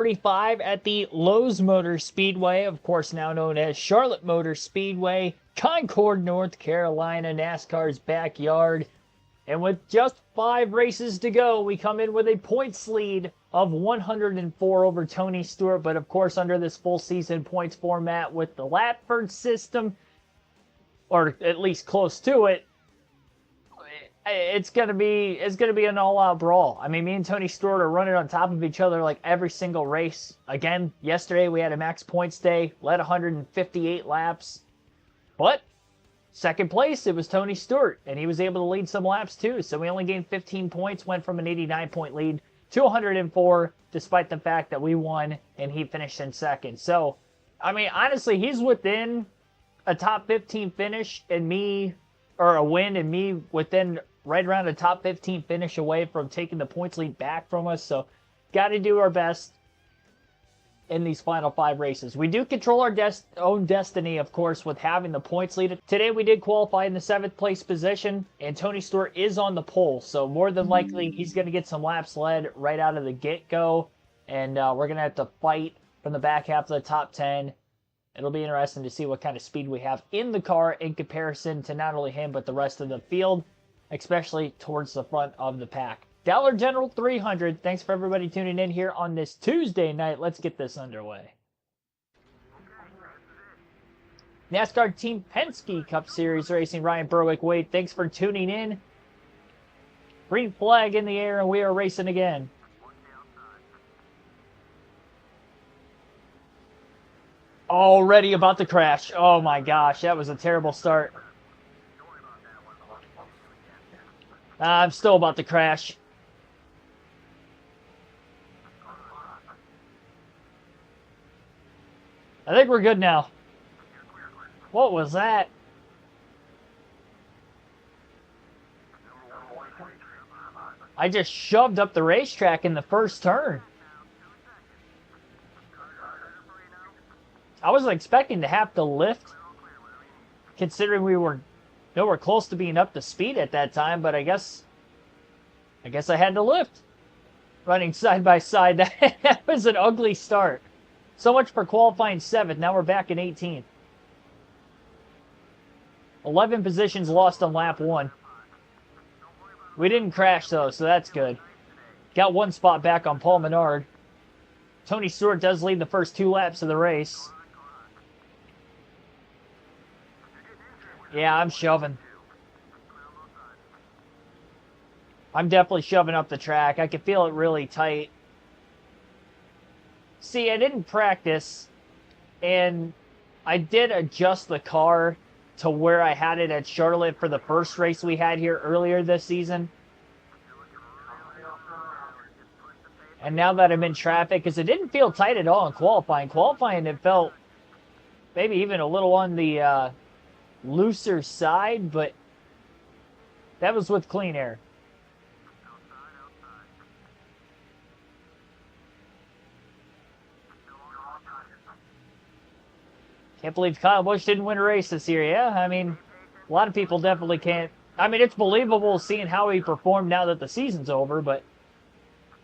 35 at the Lowe Motor Speedway, of course now known as Charlotte Motor Speedway, Concord, North Carolina, NASCAR's backyard. And with just 5 races to go, we come in with a points lead of 104 over Tony Stewart. But of course, under this full season points format with the Lapford system, or at least close to it, it's gonna be an all-out brawl. I mean, me and Tony Stewart are running on top of each other like every single race. Again, yesterday we had a max points day, led 158 laps, but second place it was Tony Stewart, and he was able to lead some laps too. So we only gained 15 points, went from an 89-point lead to 104, despite the fact that we won and he finished in second. So, I mean, honestly, he's within a top 15 finish and me, or a win, and me within right around a top 15 finish away from taking the points lead back from us. So, got to do our best in these final 5 races. We do control our own destiny, of course, with having the points lead. Today, we did qualify in the 7th place position, and Tony Stewart is on the pole. So, more than likely, he's going to get some laps led right out of the get-go, and we're going to have to fight from the back half of the top 10. It'll be interesting to see what kind of speed we have in the car in comparison to not only him, but the rest of the field, especially towards the front of the pack. Dollar General 300. Thanks for everybody tuning in here on this Tuesday night. Let's get this underway. NASCAR Team Penske Cup Series Racing, Ryan Berwick. Wade, thanks for tuning in. Green flag in the air, and we are racing again. Already about to crash. Oh my gosh, that was a terrible start. I'm still about to crash. I think we're good now. What was that? I just shoved up the racetrack in the first turn. I wasn't expecting to have to lift, considering we were nowhere close to being up to speed at that time, but I guess I had to lift. Running side by side, that was an ugly start. So much for qualifying 7th. Now we're back in 18th. 11 positions lost on lap 1. We didn't crash though, so that's good. Got 1 spot back on Paul Menard. Tony Stewart does lead the first 2 laps of the race. Yeah, I'm shoving. I'm definitely shoving up the track. I can feel it really tight. See, I didn't practice, and I did adjust the car to where I had it at Charlotte for the first race we had here earlier this season. And now that I'm in traffic, because it didn't feel tight at all in qualifying. Qualifying, it felt maybe even a little on the looser side, but that was with clean air. Can't believe Kyle Busch didn't win a race this year. Yeah, I mean, a lot of people definitely can't. I mean, it's believable seeing how he performed now that the season's over, but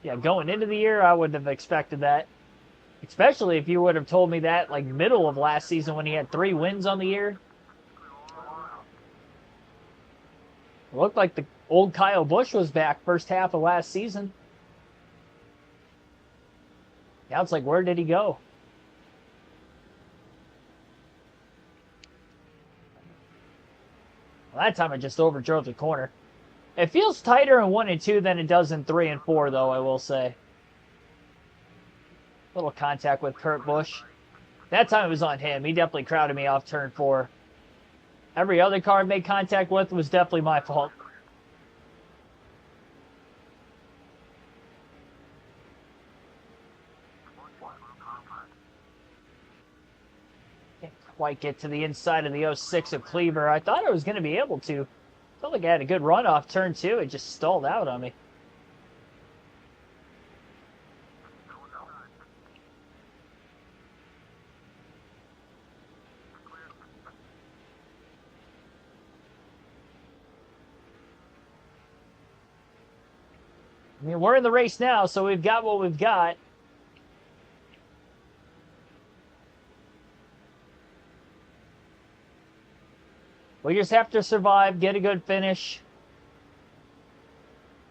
yeah, going into the year, I wouldn't have expected that. Especially if you would have told me that like middle of last season when he had 3 wins on the year. It looked like the old Kyle Busch was back first half of last season. Now it's like, where did he go? Well, that time I just overdrove the corner. It feels tighter in 1 and 2 than it does in 3 and 4, though, I will say. Little contact with Kurt Busch. That time it was on him. He definitely crowded me off turn 4. Every other car I made contact with was definitely my fault. Can't quite get to the inside of the 06 of Cleaver. I thought I was going to be able to. Felt like I had a good run off turn 2. It just stalled out on me. I mean, we're in the race now, so we've got what we've got. We just have to survive, get a good finish.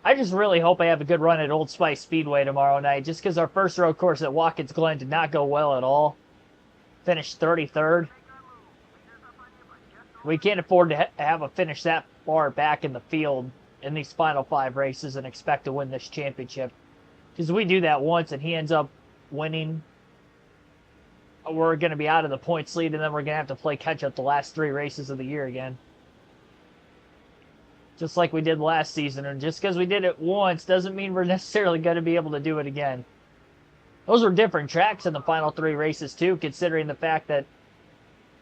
I just really hope I have a good run at Old Spice Speedway tomorrow night, just because our first road course at Watkins Glen did not go well at all. Finished 33rd. We can't afford to have a finish that far back in the field in these final 5 races and expect to win this championship. Because we do that once and he ends up winning, we're going to be out of the points lead, and then we're going to have to play catch-up the last 3 races of the year again. Just like we did last season. And just because we did it once doesn't mean we're necessarily going to be able to do it again. Those were different tracks in the final 3 races, too, considering the fact that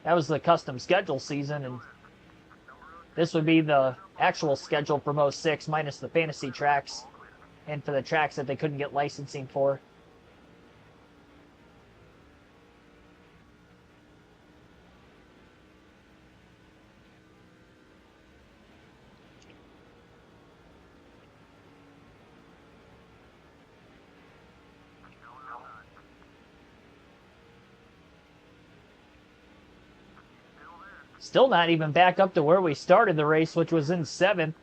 that was the custom schedule season, and this would be the actual schedule for 06, minus the fantasy tracks, and for the tracks that they couldn't get licensing for. Still not even back up to where we started the race, which was in 7th.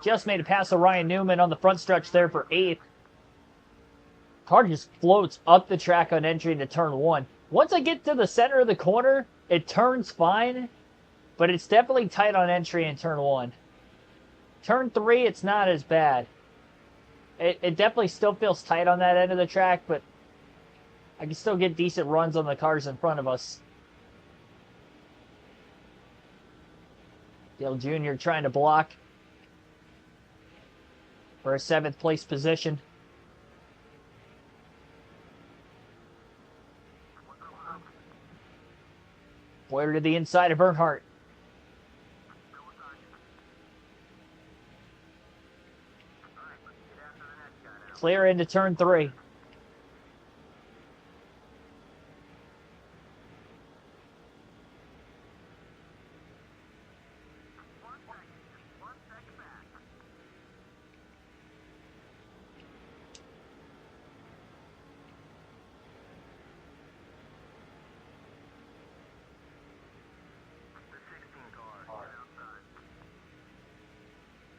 Just made it past Ryan Newman on the front stretch there for 8th. Car just floats up the track on entry into turn 1. Once I get to the center of the corner, it turns fine, but it's definitely tight on entry in turn 1. Turn 3, it's not as bad. It definitely still feels tight on that end of the track, but I can still get decent runs on the cars in front of us. Dale Jr. trying to block for a 7th place position. Boyer to the inside of Earnhardt. Clear into turn 3.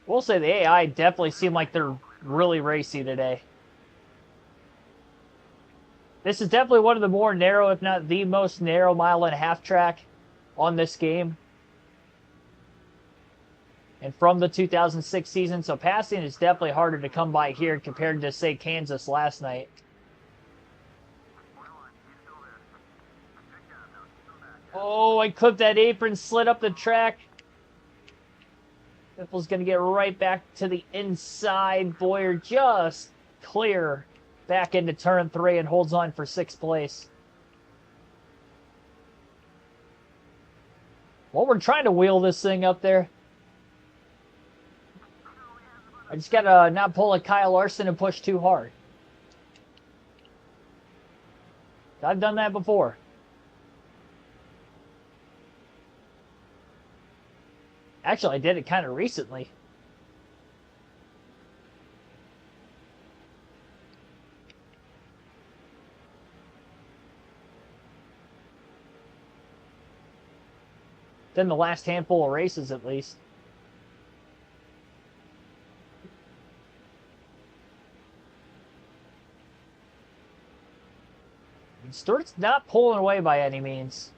We'll say the AI definitely seem like they're really racy today. This is definitely one of the more narrow, if not the most narrow 1.5-mile track on this game. And from the 2006 season, so passing is definitely harder to come by here compared to, say, Kansas last night. Oh, I clipped that apron, slid up the track. Biffle's going to get right back to the inside. Boyer just clear back into turn 3 and holds on for 6th place. Well, we're trying to wheel this thing up there. I just got to not pull a Kyle Larson and push too hard. I've done that before. Actually, I did it kind of recently. Then the last handful of races, at least. And Stewart's not pulling away by any means.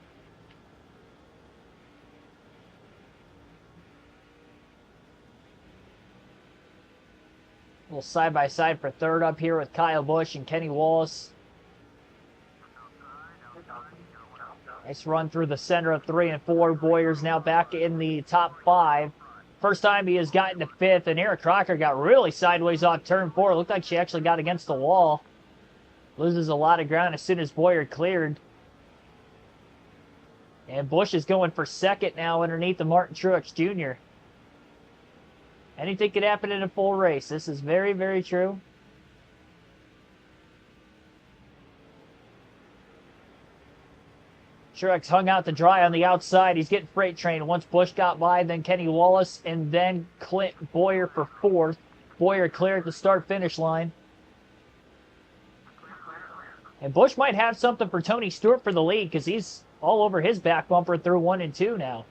A little side-by-side for 3rd up here with Kyle Busch and Kenny Wallace. Nice run through the center of 3 and 4. Boyer's now back in the top 5. First time he has gotten to 5th, and Eric Crocker got really sideways off turn 4. Looked like she actually got against the wall. Loses a lot of ground as soon as Boyer cleared. And Busch is going for 2nd now underneath the Martin Truex Jr. Anything could happen in a full race. This is very, very true. Truex hung out to dry on the outside. He's getting freight trained. Once Busch got by, then Kenny Wallace, and then Clint Boyer for 4th. Boyer clear at the start-finish line. And Busch might have something for Tony Stewart for the lead, because he's all over his back bumper through 1 and 2 now.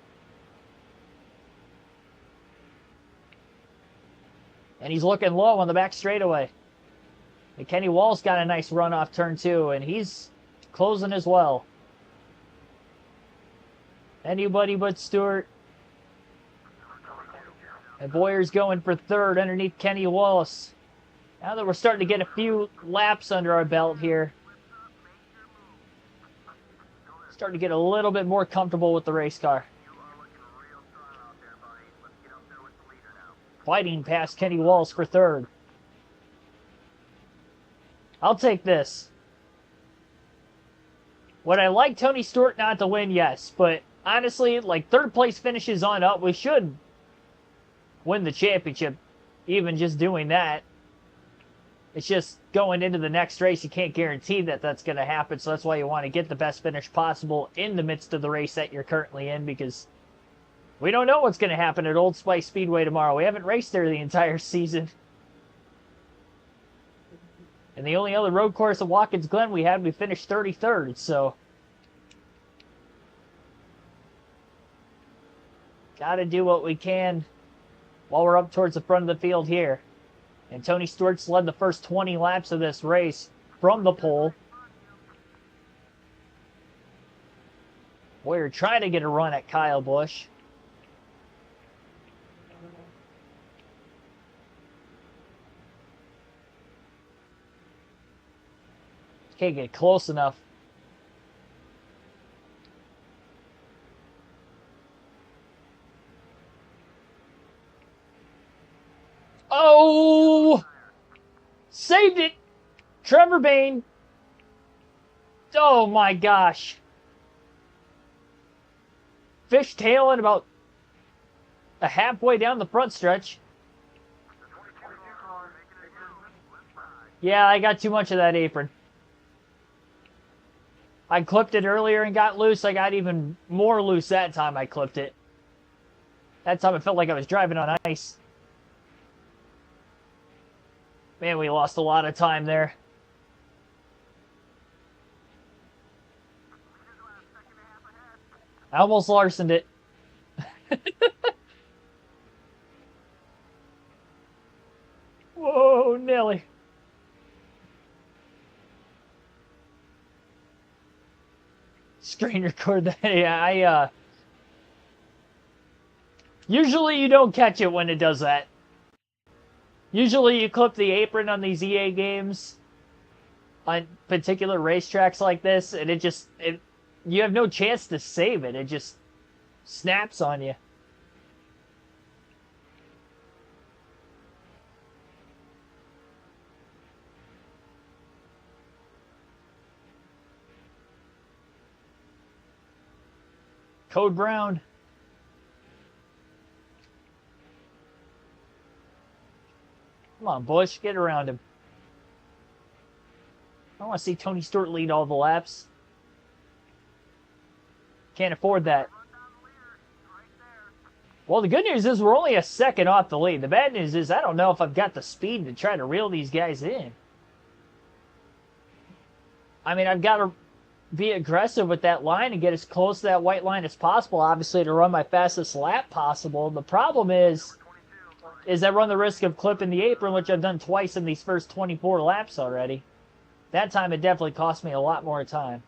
And he's looking low on the back straightaway. And Kenny Wall's got a nice run off turn 2, and he's closing as well. Anybody but Stewart. And Boyer's going for third underneath Kenny Wallace. Now that we're starting to get a few laps under our belt here. Starting to get a little bit more comfortable with the race car. Fighting past Kenny Wallace for third. I'll take this. Would I like Tony Stewart not to win? Yes. But honestly, like, third place finishes on up. We should win the championship. Even just doing that. It's just going into the next race. You can't guarantee that that's going to happen. So that's why you want to get the best finish possible in the midst of the race that you're currently in. Because we don't know what's going to happen at Old Spice Speedway tomorrow. We haven't raced there the entire season. And the only other road course at Watkins Glen we finished 33rd, so gotta do what we can while we're up towards the front of the field here. And Tony Stewart's led the first 20 laps of this race from the pole. We're trying to get a run at Kyle Busch. Can't get close enough. Oh! Saved it! Trevor Bayne. Oh my gosh. Fishtailing about a halfway down the front stretch. Yeah, I got too much of that apron. I clipped it earlier and got loose. I got even more loose that time I clipped it. That time it felt like I was driving on ice. Man, we lost a lot of time there. I almost Larsoned it. Whoa, Nelly. Screen record that. Yeah, usually you don't catch it when it does that. Usually you clip the apron on these EA games on particular racetracks like this, and you have no chance to save it. It just snaps on you. Code Brown. Come on, Busch, get around him. I want to see Tony Stewart lead all the laps. Can't afford that. Well, the good news is we're only a second off the lead. The bad news is I don't know if I've got the speed to try to reel these guys in. I mean, I've got to be aggressive with that line and get as close to that white line as possible, obviously, to run my fastest lap possible. The problem is I run the risk of clipping the apron, which I've done twice in these first 24 laps already. That time it definitely cost me a lot more time.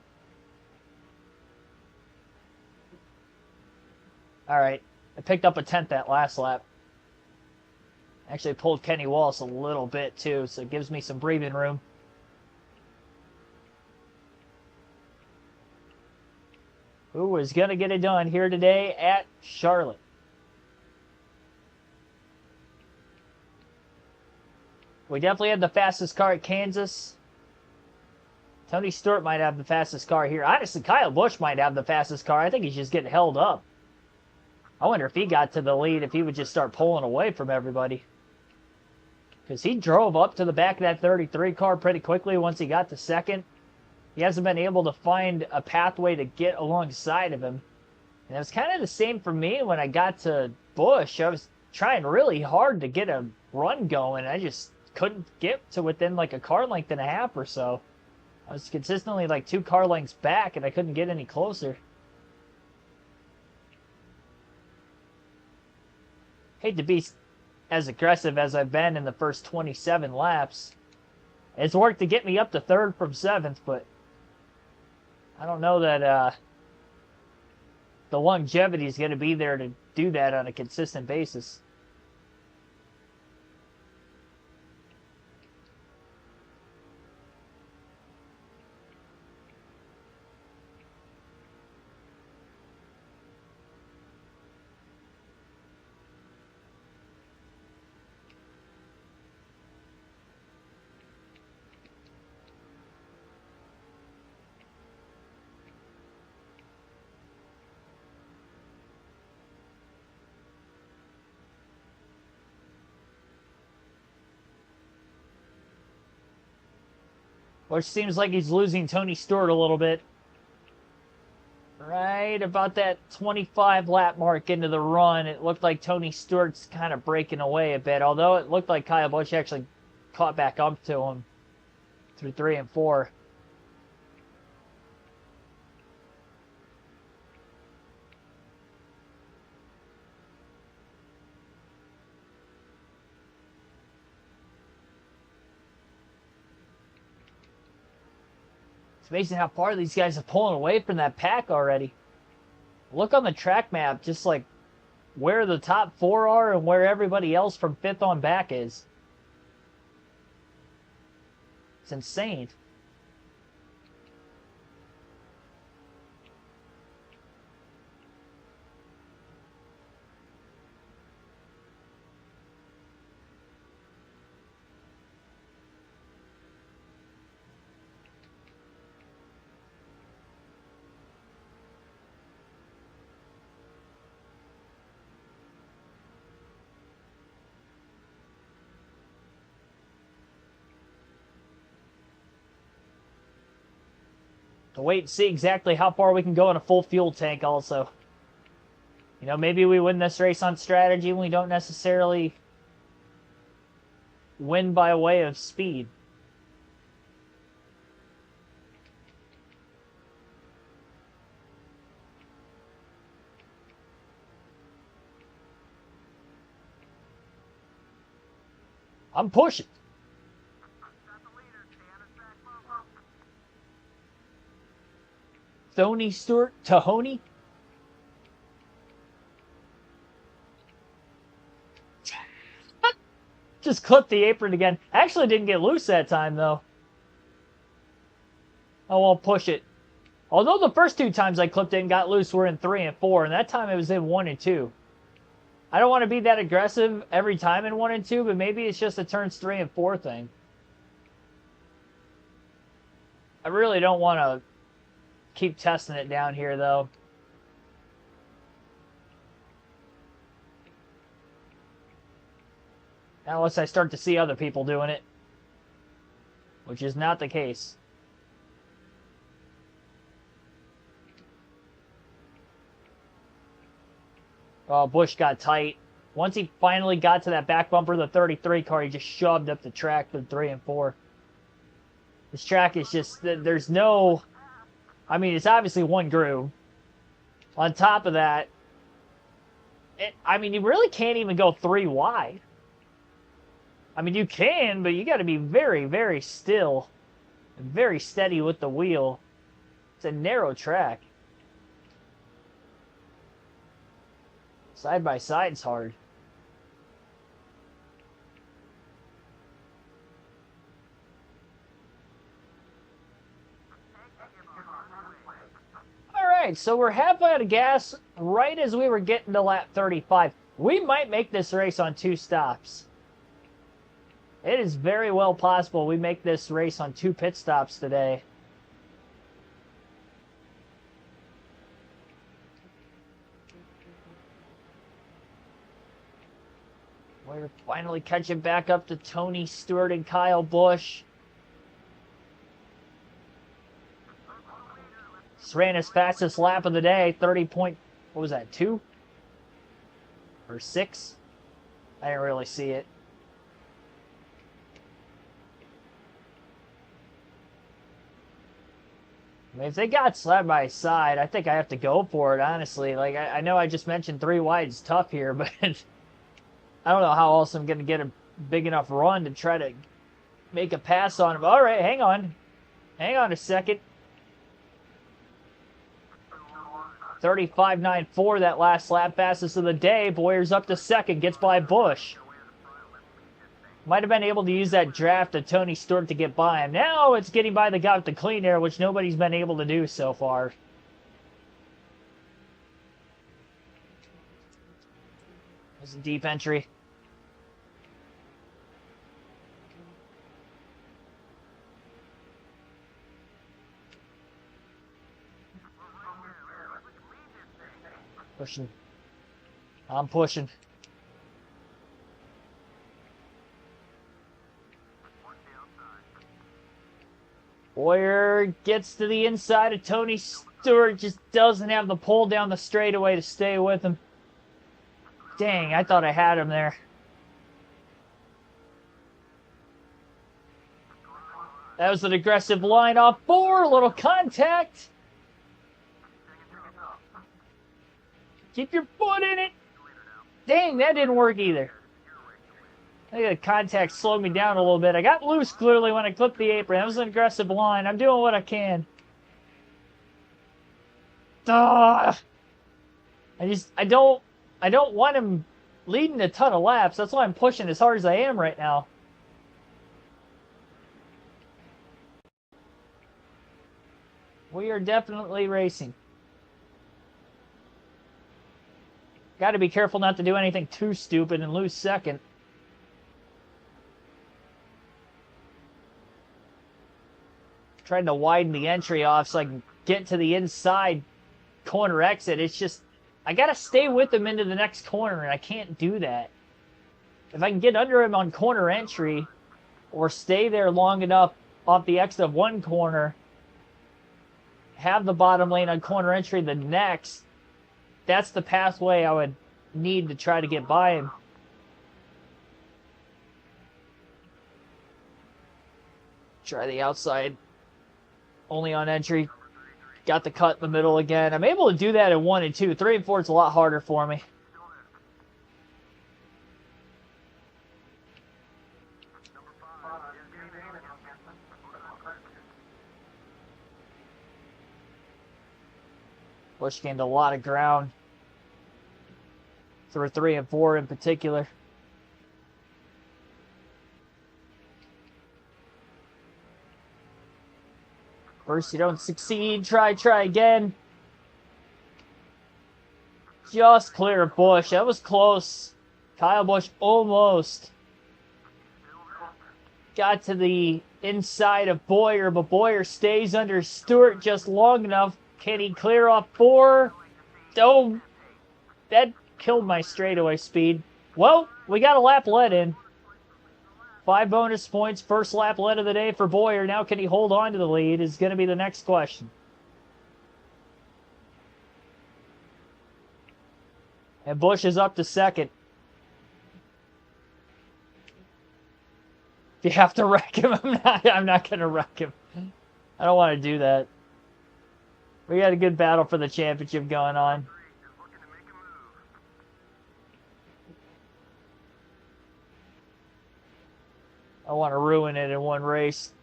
All right, I picked up a 10th that last lap. Actually pulled Kenny Wallace a little bit too, so it gives me some breathing room. Who is going to get it done here today at Charlotte? We definitely have the fastest car at Kansas. Tony Stewart might have the fastest car here. Honestly, Kyle Busch might have the fastest car. I think he's just getting held up. I wonder if he got to the lead, if he would just start pulling away from everybody. Because he drove up to the back of that 33 car pretty quickly once he got to second. He hasn't been able to find a pathway to get alongside of him. And it was kind of the same for me when I got to Busch. I was trying really hard to get a run going. I just couldn't get to within like a car length and a half or so. I was consistently like 2 car lengths back and I couldn't get any closer. Hate to be as aggressive as I've been in the first 27 laps. It's worked to get me up to third from seventh, but I don't know that the longevity is going to be there to do that on a consistent basis. Which seems like he's losing Tony Stewart a little bit. Right about that 25 lap mark into the run, it looked like Tony Stewart's kind of breaking away a bit. Although it looked like Kyle Busch actually caught back up to him through 3 and 4. It's amazing how far these guys are pulling away from that pack already. Look on the track map, just like where the top 4 are and where everybody else from 5th on back is. It's insane. To wait and see exactly how far we can go in a full fuel tank also. You know, maybe we win this race on strategy and we don't necessarily win by way of speed. I'm pushing. Tony Stewart, Tahoney. Just clipped the apron again. Actually didn't get loose that time, though. Oh, I'll push it. Although the first 2 times I clipped it and got loose were in 3 and 4, and that time it was in 1 and 2. I don't want to be that aggressive every time in 1 and 2, but maybe it's just a turns 3 and 4 thing. I really don't want to keep testing it down here, though. Unless I start to see other people doing it. Which is not the case. Oh, Busch got tight. Once he finally got to that back bumper of the 33 car, he just shoved up the track for 3 and 4. This track is just, there's no... I mean, it's obviously one groove. On top of that, I mean, you really can't even go 3 wide. I mean, you can, but you got to be very, very still and very steady with the wheel. It's a narrow track. Side by side's hard. Alright, so we're halfway out of gas right as we were getting to lap 35. We might make this race on 2 stops. It is very well possible we make this race on 2 pit stops today. We're finally catching back up to Tony Stewart and Kyle Busch. Just ran his fastest lap of the day, 30 point, what was that, 2? Or 6? I didn't really see it. I mean, if they got side by side, I think I have to go for it, honestly. Like, I know I just mentioned 3 wide is tough here, but I don't know how else I'm going to get a big enough run to try to make a pass on him. All right, hang on. Hang on a second. 35.94, that last lap, fastest of the day. Boyer's up to second, gets by Busch. Might have been able to use that draft of Tony Stewart to get by him. Now it's getting by the guy with the clean air, which nobody's been able to do so far. There's a deep entry. Pushing. I'm pushing. Boyer gets to the inside of Tony Stewart, just doesn't have the pull down the straightaway to stay with him. Dang, I thought I had him there. That was an aggressive line off 4, a little contact. Keep your foot in it. Dang, that didn't work either. I think the contact slowed me down a little bit. I got loose clearly when I clipped the apron. That was an aggressive line. I'm doing what I can. I don't want him leading a ton of laps. That's why I'm pushing as hard as I am right now. We are definitely racing. Got to be careful not to do anything too stupid and lose second. Trying to widen the entry off so I can get to the inside corner exit. It's just, I got to stay with him into the next corner, and I can't do that. If I can get under him on corner entry or stay there long enough off the exit of one corner, have the bottom lane on corner entry the next, that's the pathway I would need to try to get by him. Try the outside. Only on entry. Got the cut in the middle again. I'm able to do that in 1 and 2. 3 and 4 is a lot harder for me. Busch gained a lot of ground through 3 and 4 in particular. First you don't succeed, try again. Just clear of Busch. That was close. Kyle Busch almost got to the inside of Boyer, but Boyer stays under Stewart just long enough. Can he clear off 4? Oh, that killed my straightaway speed. Well, we got a lap let in. 5 bonus points, first lap lead of the day for Boyer. Now can he hold on to the lead is going to be the next question. And Busch is up to second. If you have to wreck him, I'm not going to wreck him. I don't want to do that. We got a good battle for the championship going on. I want to ruin it in one race.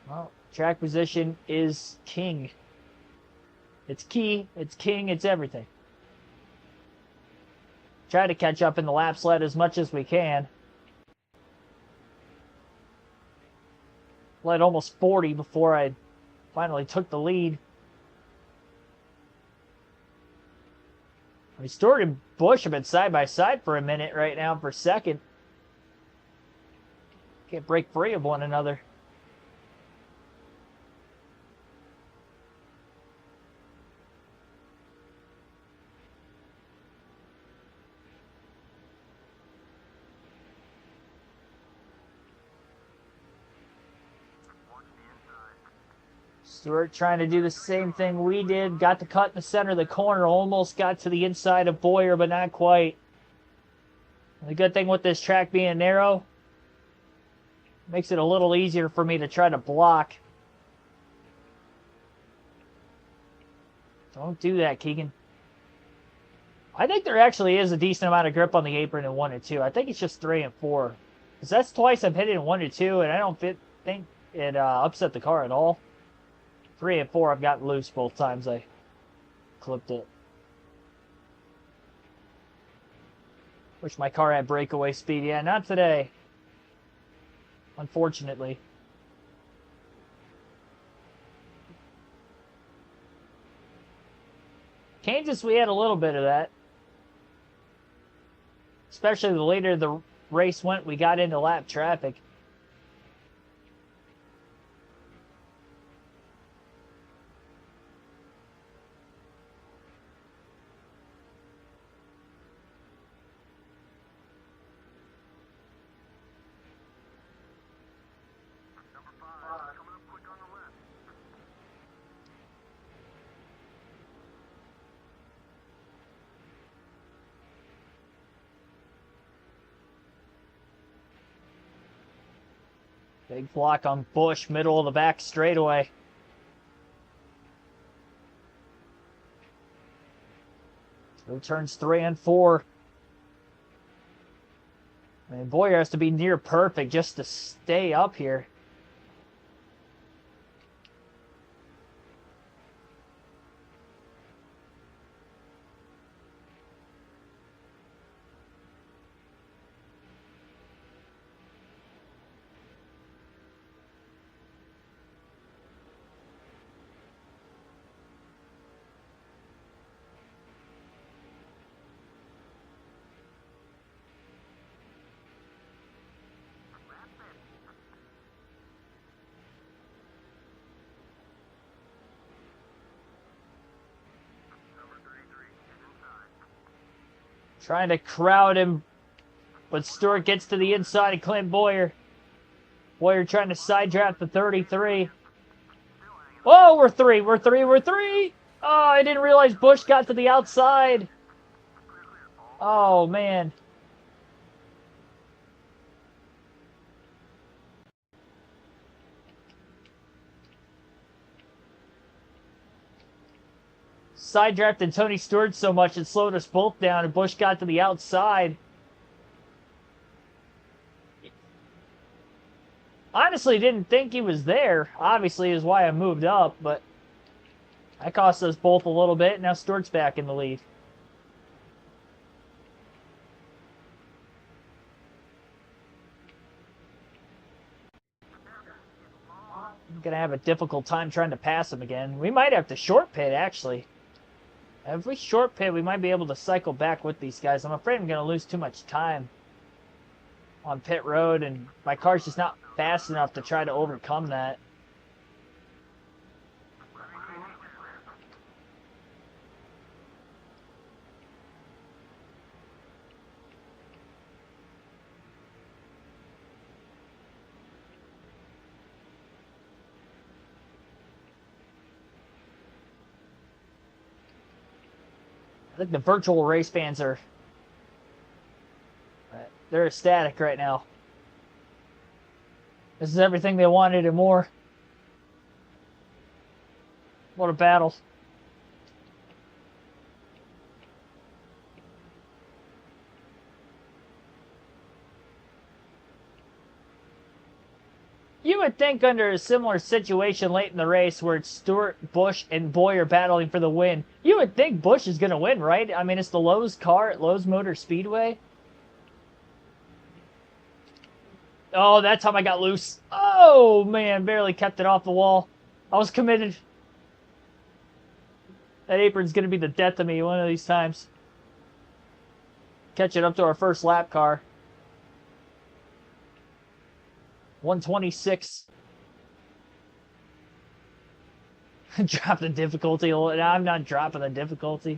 Well, track position is king. It's key, it's king, it's everything. Try to catch up in the lap sled as much as we can. Led almost 40 before I finally took the lead. I mean, Stewart and Busch have been side by side for a minute right now for second. Can't break free of one another. Stewart trying to do the same thing we did. Got the cut in the center of the corner. Almost got to the inside of Boyer, but not quite. The good thing with this track being narrow, makes it a little easier for me to try to block. Don't do that, Keegan. I think there actually is a decent amount of grip on the apron in 1 and 2. I think it's just 3 and 4. Because that's twice I've hit it in 1 and 2, and I don't think it upset the car at all. 3 and 4, I've gotten loose both times I clipped it. Wish my car had breakaway speed. Yeah, not today. Unfortunately. Kansas, we had a little bit of that. Especially the later the race went, we got into lap traffic. Big block on Busch, middle of the back straightaway. Through turns 3 and 4. I mean, Boyer has to be near perfect just to stay up here. Trying to crowd him, but Stewart gets to the inside and Clint Boyer. Boyer trying to side draft the 33. Oh, we're three. Oh, I didn't realize Busch got to the outside. Oh, man. Side drafted Tony Stewart so much it slowed us both down, and Busch got to the outside. Honestly, didn't think he was there. Obviously, is why I moved up, but that cost us both a little bit. Now Stewart's back in the lead. I'm going to have a difficult time trying to pass him again. We might have to short pit, actually. If we short pit, we might be able to cycle back with these guys. I'm afraid I'm going to lose too much time on pit road, and my car's just not fast enough to try to overcome that. I think the virtual race fans are, they're ecstatic right now. This is everything they wanted and more. What a battle. You would think under a similar situation late in the race where it's Stewart, Busch, and Boyer battling for the win, you would think Busch is going to win, right? I mean, it's the Lowe's car at Lowe's Motor Speedway. Oh, that time I got loose. Oh, man, barely kept it off the wall. I was committed. That apron's going to be the death of me one of these times. Catch it up to our first lap car. 126. Drop the difficulty. I'm not dropping the difficulty.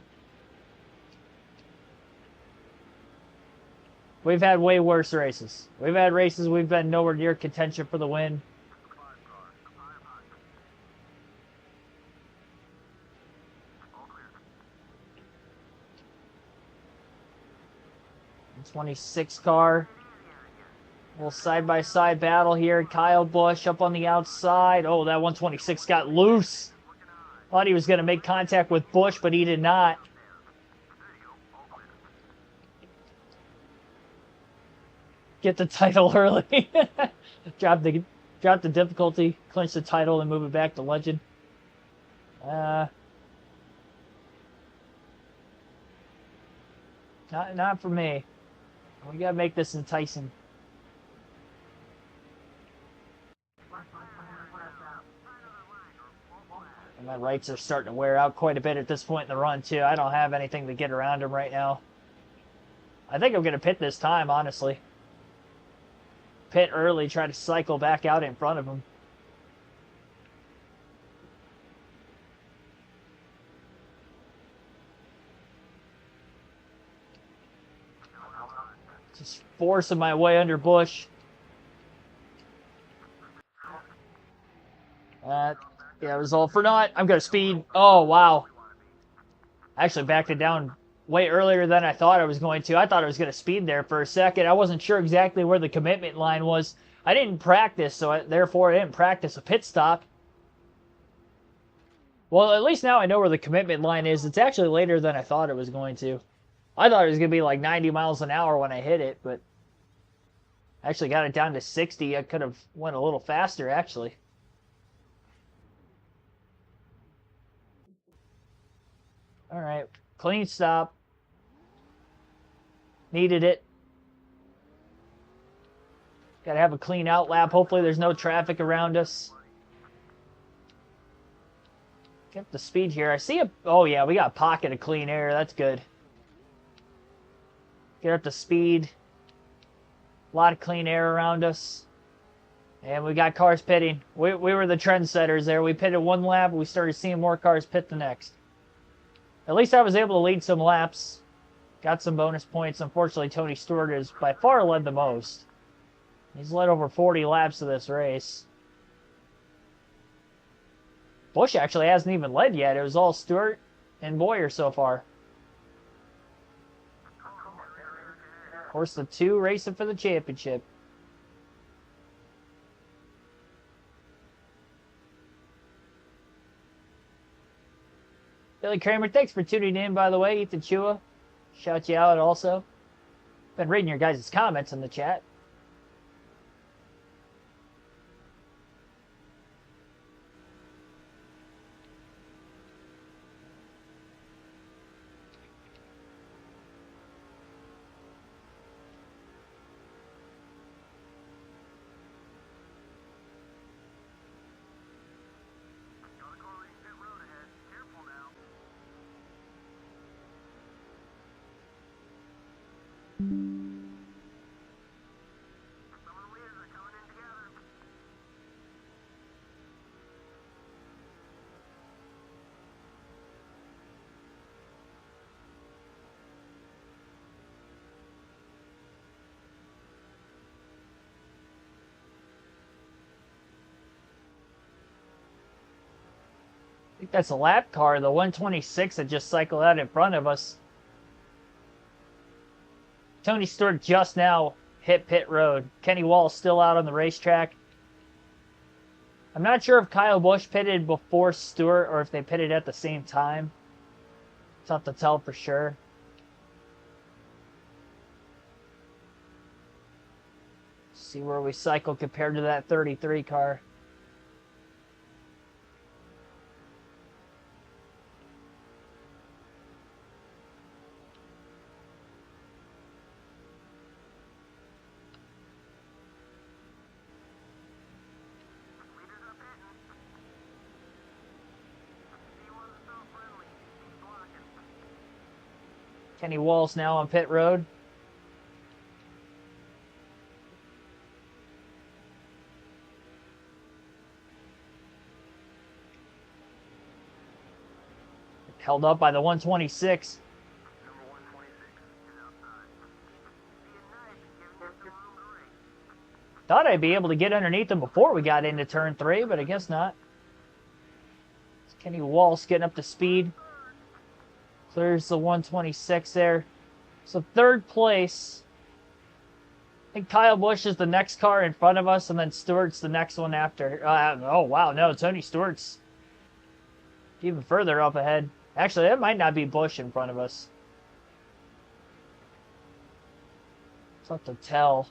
We've had way worse races. We've had races we've been nowhere near contention for the win. 26 car. Little side-by-side battle here. Kyle Busch up on the outside. Oh, that 126 got loose. Thought he was going to make contact with Busch, but he did not. Get the title early. drop the difficulty, clinch the title, and move it back to legend. Not for me. We gotta make this enticing. And my rights are starting to wear out quite a bit at this point in the run, too. I don't have anything to get around him right now. I think I'm going to pit this time, honestly. Pit early, try to cycle back out in front of him. Just forcing my way under Busch. Yeah, result for naught. I'm going to speed. Oh, wow. I actually backed it down way earlier than I thought I was going to. I thought I was going to speed there for a second. I wasn't sure exactly where the commitment line was. I didn't practice, so therefore I didn't practice a pit stop. Well, at least now I know where the commitment line is. It's actually later than I thought it was going to. I thought it was going to be like 90 miles an hour when I hit it, but I actually got it down to 60. I could have went a little faster, actually. All right, clean stop. Needed it. Got to have a clean out lap. Hopefully there's no traffic around us. Get the speed here. I see a... Oh, yeah, we got a pocket of clean air. That's good. Get up to speed. A lot of clean air around us. And we got cars pitting. We were the trendsetters there. We pitted one lap. We started seeing more cars pit the next. At least I was able to lead some laps. Got some bonus points. Unfortunately, Tony Stewart has by far led the most. He's led over 40 laps of this race. Busch actually hasn't even led yet. It was all Stewart and Boyer so far. Of course, the two racing for the championship. Billy Kramer, thanks for tuning in, by the way. Ethan Chua, shout you out also. Been reading your guys' comments in the chat. I think that's a lap car, the 126 that just cycled out in front of us. Tony Stewart just now hit pit road. Kenny Wall's still out on the racetrack. I'm not sure if Kyle Busch pitted before Stewart or if they pitted at the same time. Tough to tell for sure. See where we cycle compared to that 33 car. Kenny Wall's now on pit road. Held up by the 126. Thought I'd be able to get underneath him before we got into turn 3, but I guess not. Kenny Wall's getting up to speed. Clears the 126 there. So third place. I think Kyle Busch is the next car in front of us, and then Stewart's the next one after. Oh, wow. No, Tony Stewart's even further up ahead. Actually, that might not be Busch in front of us. It's tough to tell.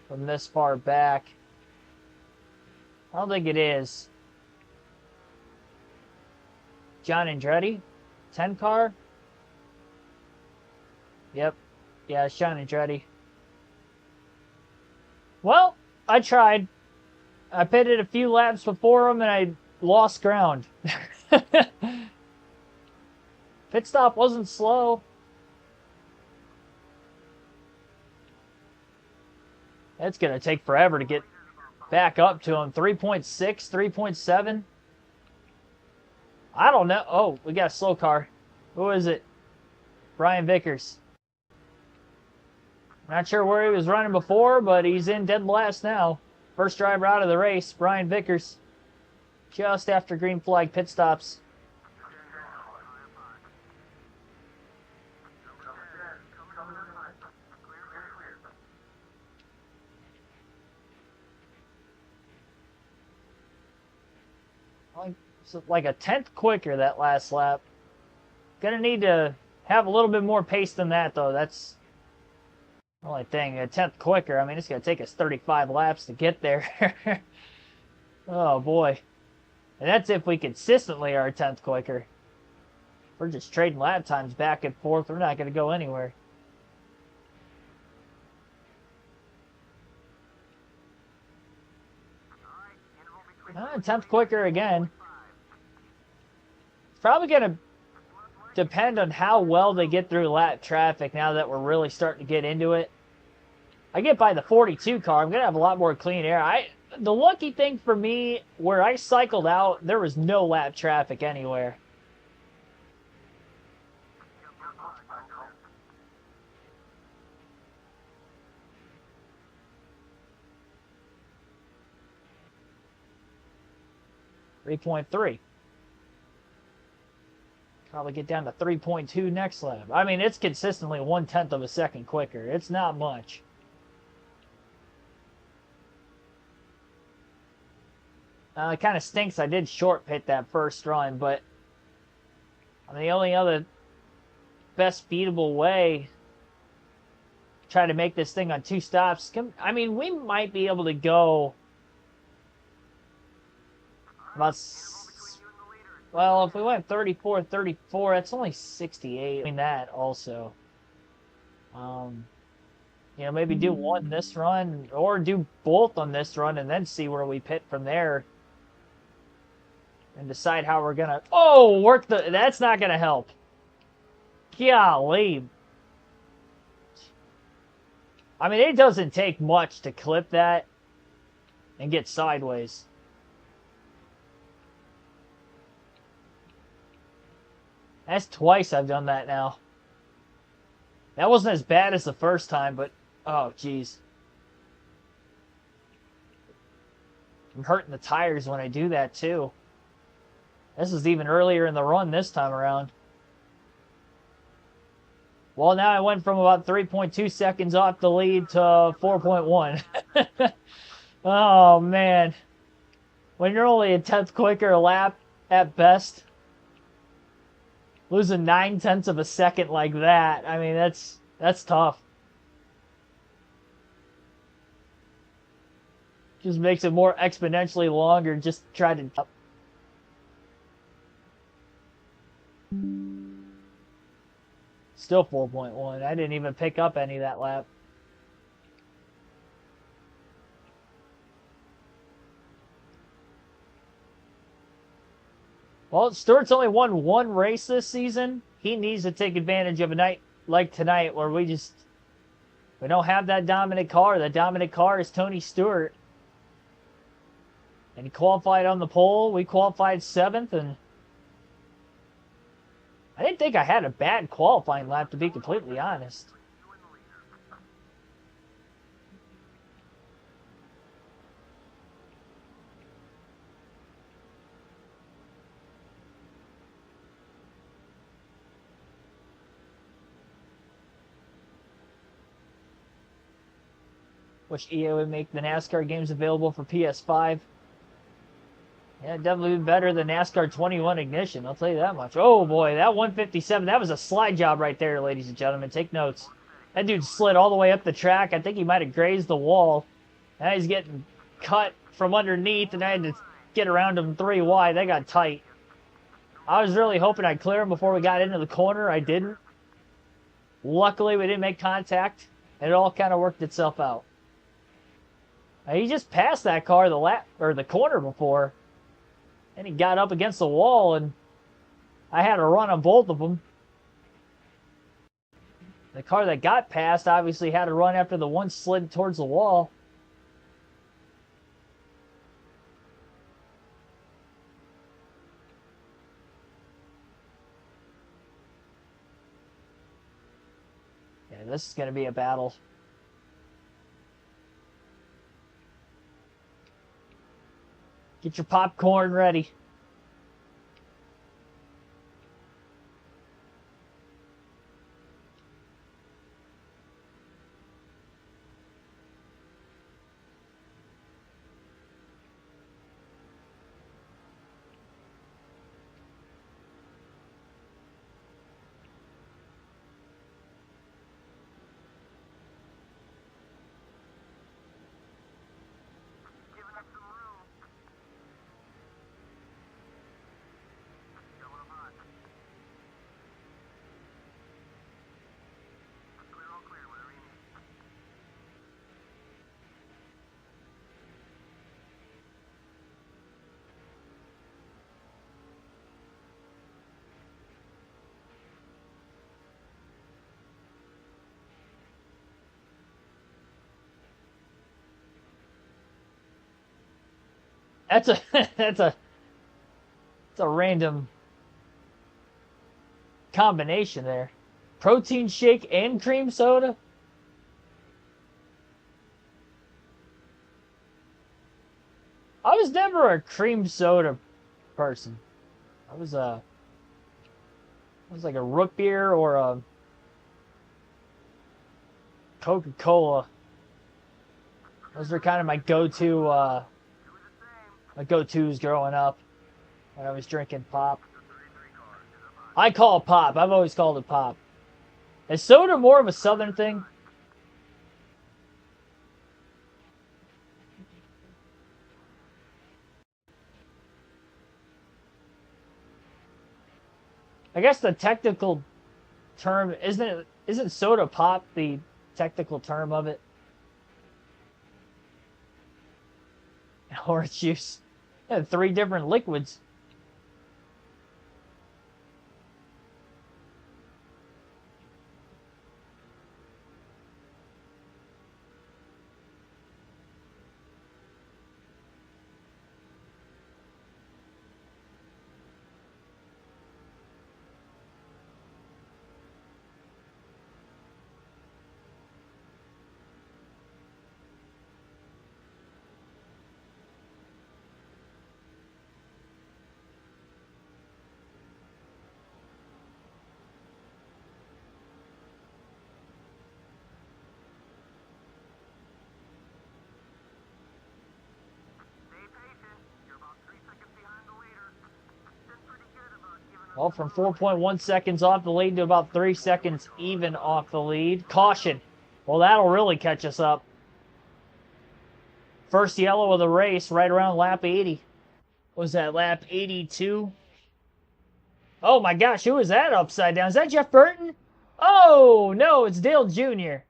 from this far back. I don't think it is. John Andretti? 10 car? Yep. Yeah, it's John Andretti. Well, I tried. I pitted a few laps before him and I lost ground. Pit stop wasn't slow. It's going to take forever to get back up to him. 3.6, 3.7. I don't know. Oh, we got a slow car. Who is it? Brian Vickers. Not sure where he was running before, but he's in dead last now. First driver out of the race, Brian Vickers. Just after green flag pit stops. Like a 10th quicker that last lap. Gonna need to have a little bit more pace than that, though. That's the only thing. A 10th quicker. I mean, it's gonna take us 35 laps to get there. Oh boy. And that's if we consistently are a 10th quicker. We're just trading lap times back and forth. We're not gonna go anywhere. 10th quicker again. It's probably going to depend on how well they get through lap traffic now that we're really starting to get into it. I get by the 42 car, I'm going to have a lot more clean air. The lucky thing for me, where I cycled out, there was no lap traffic anywhere. .3. Probably get down to 3.2 next lap. I mean, it's consistently 1/10 of a second quicker. It's not much. It kind of stinks I did short pit that first run, but I mean, the only other best beatable way to try to make this thing on 2 stops. I mean, we might be able to go about, well, if we went 34, 34, that's only 68. I mean, that also. You know, maybe do one this run, or do both on this run, and then see where we pit from there. And decide how we're gonna, work that's not gonna help. Golly. I mean, it doesn't take much to clip that and get sideways. That's twice I've done that now. That wasn't as bad as the first time, but, oh, jeez. I'm hurting the tires when I do that, too. This is even earlier in the run this time around. Well, now I went from about 3.2 seconds off the lead to 4.1. Oh, man. When you're only a 10th quicker a lap at best, losing 9/10 of a second like that, I mean, that's tough. Just makes it more exponentially longer. Just try to... Still 4.1. I didn't even pick up any that lap. Well, Stewart's only won 1 race this season. He needs to take advantage of a night like tonight where we don't have that dominant car. That dominant car is Tony Stewart. And he qualified on the pole. We qualified 7th, and I didn't think I had a bad qualifying lap, to be completely honest. Wish EA would make the NASCAR games available for PS5. Yeah, definitely better than NASCAR 21 Ignition, I'll tell you that much. Oh boy, that 157, that was a slide job right there, ladies and gentlemen. Take notes. That dude slid all the way up the track. I think he might have grazed the wall. Now he's getting cut from underneath, and I had to get around him 3 wide. That got tight. I was really hoping I'd clear him before we got into the corner. I didn't. Luckily, we didn't make contact, and it all kind of worked itself out. He just passed that car the corner before, and he got up against the wall, and I had to run on both of them. The car that got passed obviously had to run after the one slid towards the wall. Yeah, this is going to be a battle. Get your popcorn ready. That's a that's a random combination there. Protein shake and cream soda. I was never a cream soda person. I was like a root beer or a Coca-Cola. Those were kind of my go-to my go-tos growing up when I was drinking pop. I call it pop. I've always called it pop. Is soda more of a southern thing? I guess the technical term isn't soda pop the technical term of it? Orange juice. Yeah, 3 different liquids. Well, from 4.1 seconds off the lead to about 3 seconds even off the lead. Caution. Well, that'll really catch us up. First yellow of the race, right around lap 80. Was that lap 82? Oh my gosh, who is that upside down? Is that Jeff Burton? Oh, no, it's Dale Jr.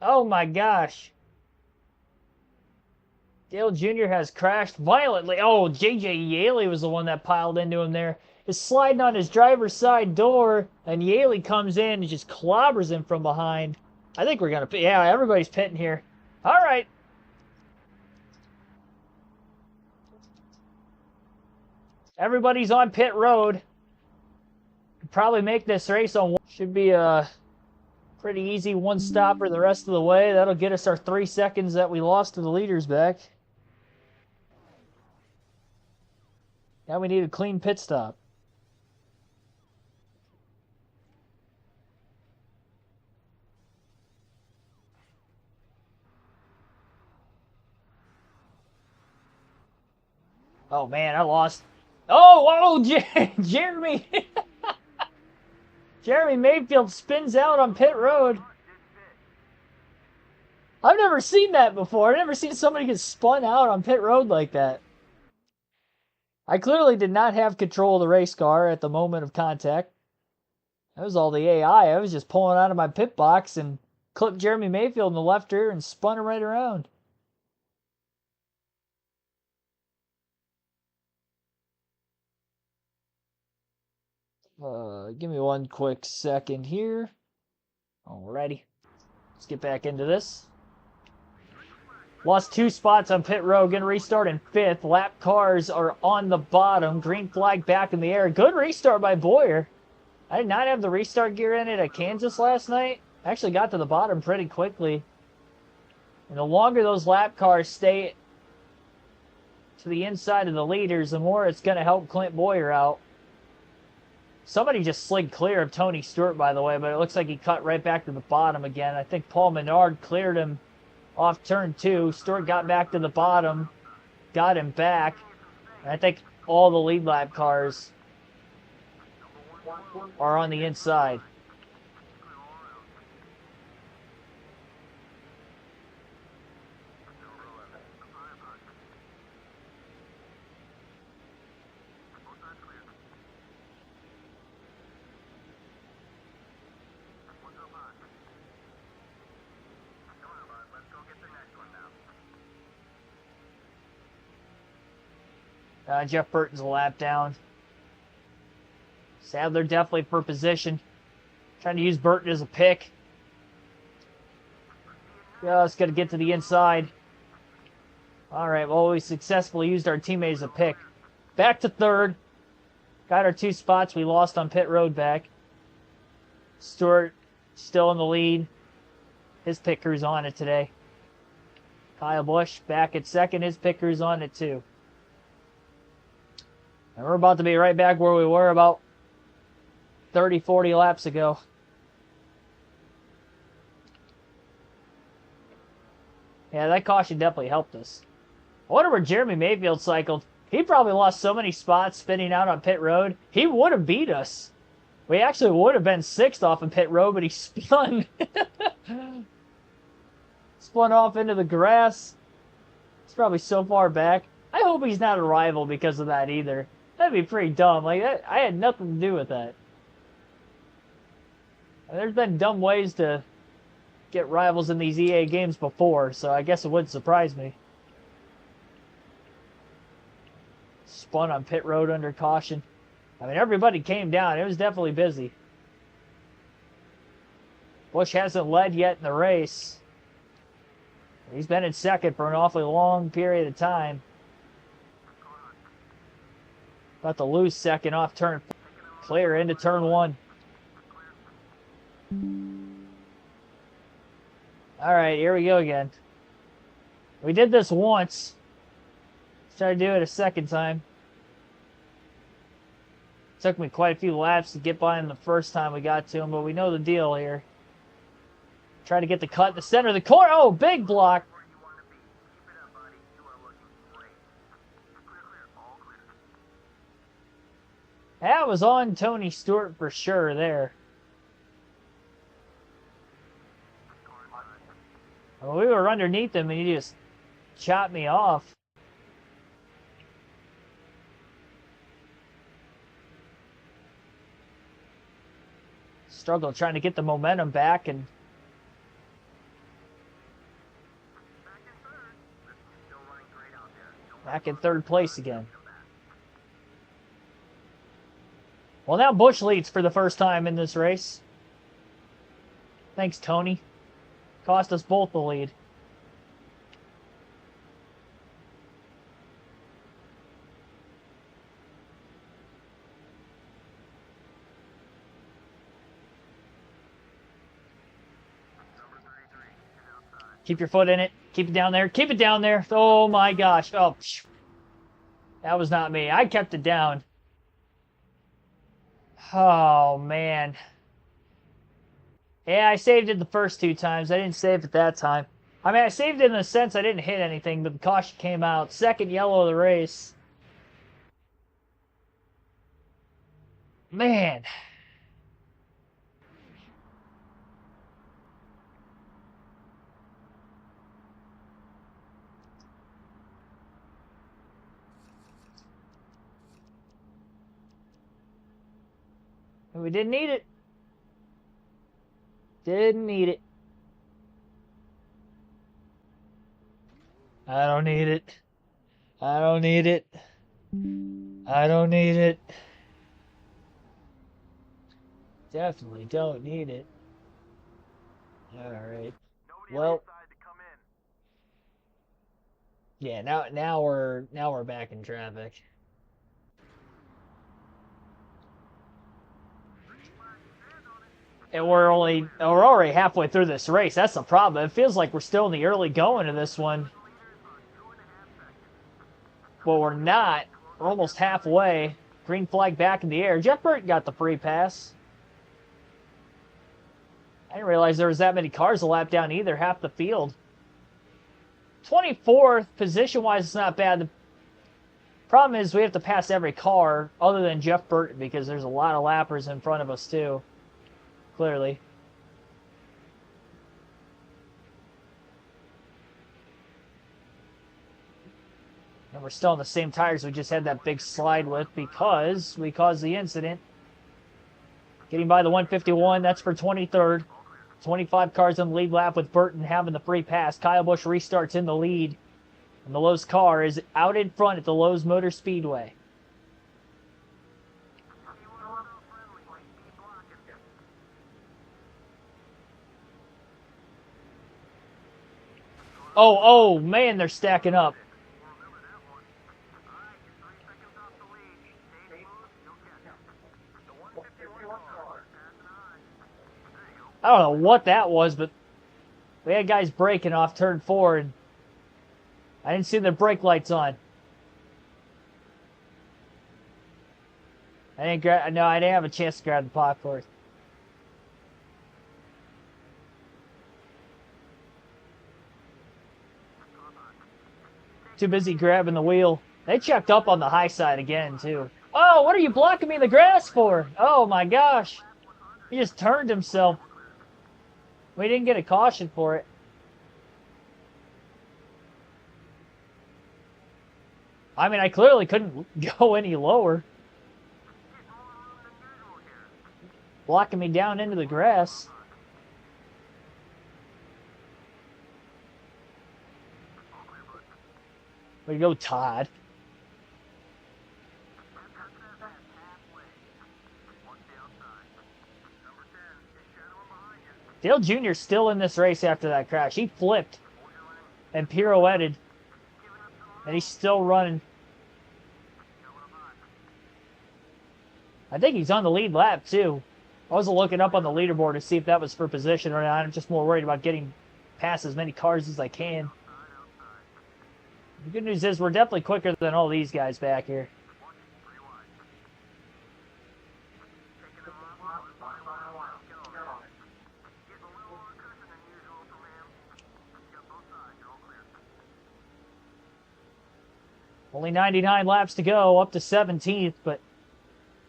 Oh my gosh. Dale Jr. has crashed violently. Oh, J.J. Yaley was the one that piled into him there. Is sliding on his driver's side door, and Yaley comes in and just clobbers him from behind. I think we're going to... Yeah, everybody's pitting here. All right. Everybody's on pit road. Could probably make this race on... Should be a pretty easy one-stopper the rest of the way. That'll get us our 3 seconds that we lost to the leaders back. Now we need a clean pit stop. Oh, man, I lost. Oh, Jeremy. Jeremy Mayfield spins out on pit road. I've never seen that before. I've never seen somebody get spun out on pit road like that. I clearly did not have control of the race car at the moment of contact. That was all the AI. I was just pulling out of my pit box and clipped Jeremy Mayfield in the left rear and spun him right around. Give me one quick second here. Alrighty. Let's get back into this. Lost 2 spots on pit road. Going to restart in 5th. Lap cars are on the bottom. Green flag back in the air. Good restart by Boyer. I did not have the restart gear in it at Kansas last night. I actually got to the bottom pretty quickly. And the longer those lap cars stay to the inside of the leaders, the more it's going to help Clint Boyer out. Somebody just slid clear of Tony Stewart, by the way, but it looks like he cut right back to the bottom again. I think Paul Menard cleared him off turn 2. Stewart got back to the bottom, got him back. And I think all the lead lap cars are on the inside. Jeff Burton's a lap down. Sadler definitely for position. Trying to use Burton as a pick. Just got to get to the inside. Alright, well, we successfully used our teammate as a pick. Back to 3rd. Got our 2 spots we lost on pit road back. Stewart still in the lead. His pit crew's on it today. Kyle Busch back at 2nd. His pit crew's on it too. And we're about to be right back where we were about 30, 40 laps ago. Yeah, that caution definitely helped us. I wonder where Jeremy Mayfield cycled. He probably lost so many spots spinning out on pit road. He would have beat us. We actually would have been 6th off of pit road, but he spun. Spun off into the grass. He's probably so far back. I hope he's not a rival because of that either. That'd be pretty dumb. Like that, I had nothing to do with that. There's been dumb ways to get rivals in these EA games before, so I guess it wouldn't surprise me. Spun on pit road under caution. I mean, everybody came down. It was definitely busy. Busch hasn't led yet in the race. He's been in 2nd for an awfully long period of time. About to lose 2nd off turn. Clear into turn 1. Alright, here we go again. We did this once. Let's try to do it a 2nd time. Took me quite a few laps to get by him the first time we got to him, but we know the deal here. Try to get the cut in the center of the corner. Oh, big block. That was on Tony Stewart for sure there. Well, we were underneath him and he just chopped me off. Struggled trying to get the momentum back and back in 3rd place again. Well, now Busch leads for the first time in this race. Thanks, Tony. Cost us both the lead. Keep your foot in it. Keep it down there. Keep it down there. Oh, my gosh. Oh, that was not me. I kept it down. Oh, man. Yeah, I saved it the first 2 times. I didn't save it that time. I mean, I saved it in the sense I didn't hit anything, but the caution came out. 2nd yellow of the race. Man. We didn't need it. Didn't need it. I don't need it. I don't need it. I don't need it. Definitely don't need it. Alright. Well. Yeah, now we're back in traffic. And we're already halfway through this race. That's the problem. It feels like we're still in the early going of this one. But we're not. We're almost halfway. Green flag back in the air. Jeff Burton got the free pass. I didn't realize there was that many cars a lap down either. Half the field. 24th, position-wise, it's not bad. The problem is we have to pass every car other than Jeff Burton because there's a lot of lappers in front of us too. Clearly. And we're still on the same tires we just had that big slide with because we caused the incident. Getting by the 151, that's for 23rd. 25 cars on the lead lap with Burton having the free pass. Kyle Busch restarts in the lead. And the Lowe's car is out in front at the Lowe's Motor Speedway. Oh, man, they're stacking up. I don't know what that was, but we had guys braking off turn 4, and I didn't see their brake lights on. I didn't have a chance to grab the popcorn. Too busy grabbing the wheel. They checked up on the high side again, too. Oh, what are you blocking me in the grass for? Oh, my gosh. He just turned himself. We didn't get a caution for it. I mean, I clearly couldn't go any lower. Blocking me down into the grass. Way to go, Todd. Dale Jr. still in this race after that crash. He flipped and pirouetted. And he's still running. I think he's on the lead lap, too. I wasn't looking up on the leaderboard to see if that was for position or not. I'm just more worried about getting past as many cars as I can. The good news is we're definitely quicker than all these guys back here. Only 99 laps to go, up to 17th, but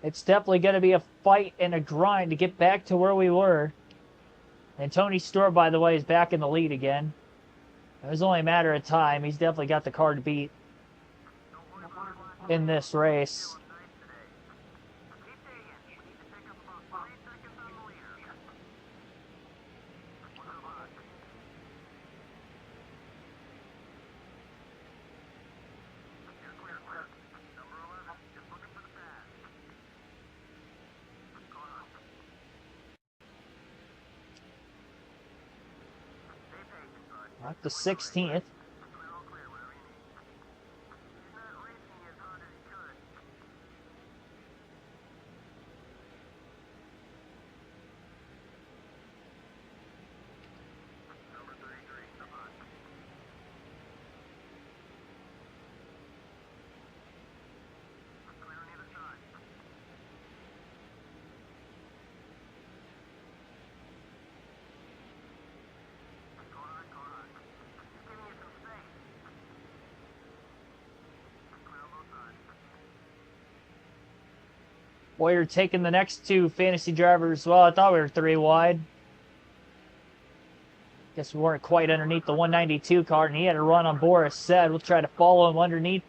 it's definitely going to be a fight and a grind to get back to where we were. And Tony Stewart, by the way, is back in the lead again. It was only a matter of time. He's definitely got the car to beat in this race. Up to 16th. Boyer taking the next two fantasy drivers. Well, I thought we were 3 wide. Guess we weren't quite underneath the 192 car, and he had a run on Boris Said. We'll try to follow him underneath.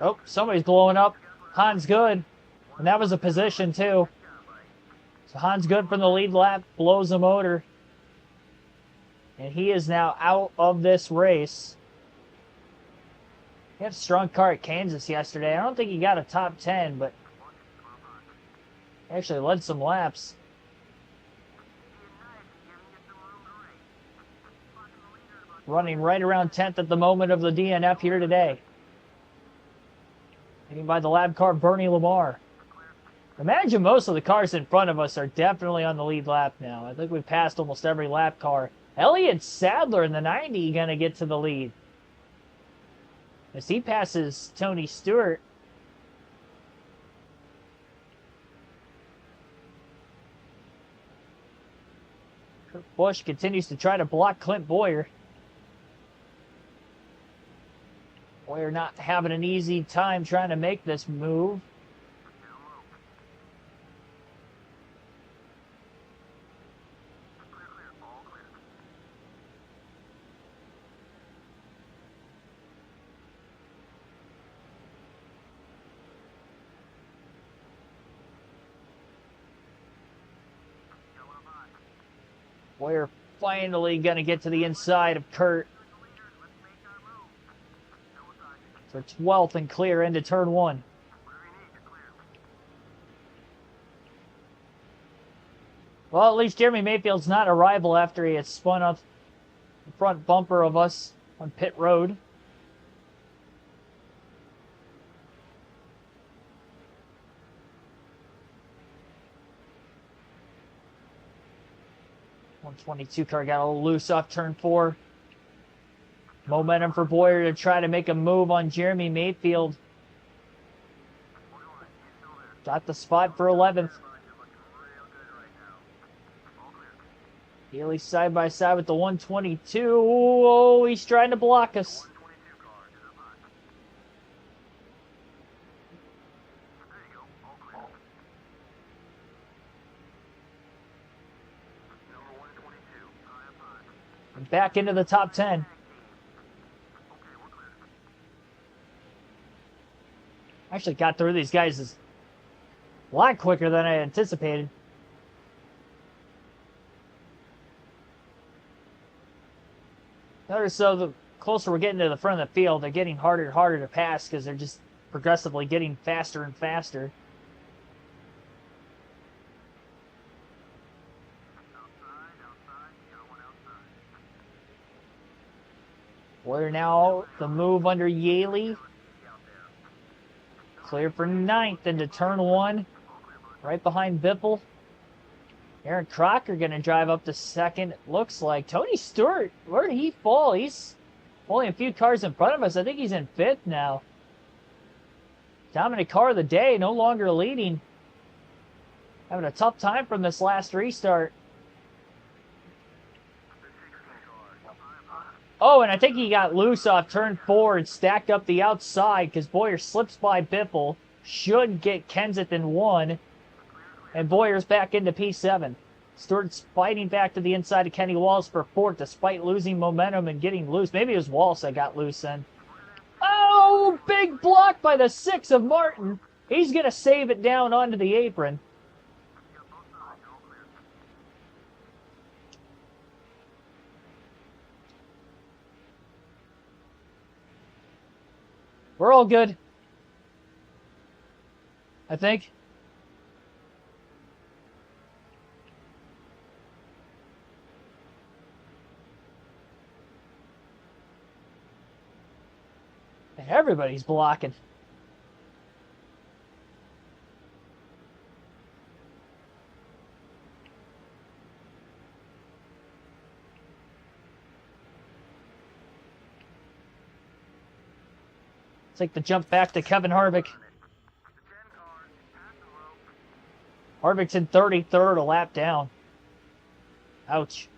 Oh, somebody's blowing up. Hans Good. And that was a position, too. So Hans Good from the lead lap blows the motor. And he is now out of this race. He had a strong car at Kansas yesterday. I don't think he got a top 10, but he actually led some laps. Running right around 10th at the moment of the DNF here today. Leading by the lab car, Bernie Lamar. Imagine most of the cars in front of us are definitely on the lead lap now. I think we've passed almost every lap car. Elliott Sadler in the 90 going to get to the lead. As he passes Tony Stewart. Busch continues to try to block Clint Bowyer. Bowyer not having an easy time trying to make this move. Bowyer finally going to get to the inside of Kurt. For 12th and clear into turn 1. Well, at least Jeremy Mayfield's not a rival after he had spun off the front bumper of us on pit road. .122 car got a little loose off turn 4. Momentum for Bowyer to try to make a move on Jeremy Mayfield. Got the spot for 11th. Healy side by side with the 122. Oh, he's trying to block us. And back into the top 10. Actually got through these guys a lot quicker than I anticipated. Notice though, the closer we're getting to the front of the field, they're getting harder and harder to pass because they're just progressively getting faster and faster. We're now the move under Yaley. Clear for 9th into turn 1. Right behind Bippel. Aaron Crocker going to drive up to 2nd. It looks like Tony Stewart, where did he fall? He's only a few cars in front of us. I think he's in 5th now. Dominant car of the day, no longer leading. Having a tough time from this last restart. Oh, and I think he got loose off turn 4 and stacked up the outside because Bowyer slips by Biffle. Should get Kenseth in 1. And Bowyer's back into P7. Stewart's fighting back to the inside of Kenny Wallace for 4th despite losing momentum and getting loose. Maybe it was Wallace that got loose then. Oh, big block by the 6 of Martin. He's going to save it down onto the apron. We're all good, I think. And everybody's blocking. Take the jump back to Kevin Harvick. Harvick's in 33rd, a lap down. Ouch.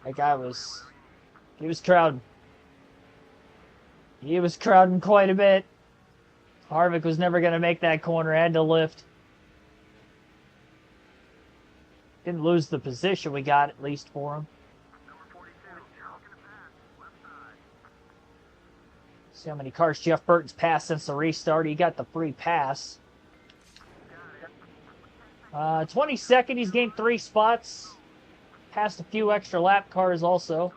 That guy was... He was crowding. He was crowding quite a bit. Harvick was never going to make that corner. Had to lift. Didn't lose the position we got, at least, for him. See how many cars Jeff Burton's passed since the restart. He got the free pass. 22nd, he's gained 3 spots. Passed a few extra lap cars also.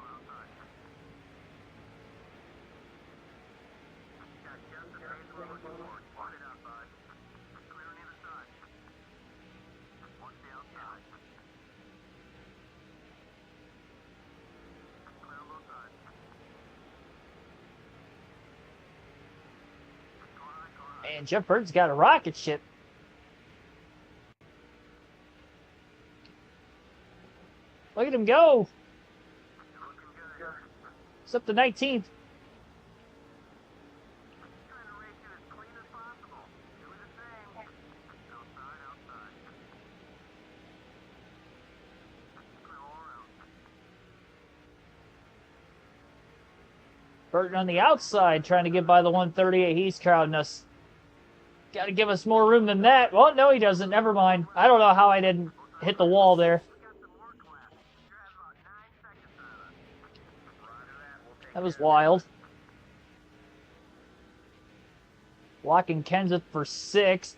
And Jeff Burton's got a rocket ship. Look at him go. It's up to 19th. Burton on the outside trying to get by the 138. He's crowding us. Got to give us more room than that. Well, no, he doesn't. Never mind. I don't know how I didn't hit the wall there. That was wild. Blocking Kenseth for 6th.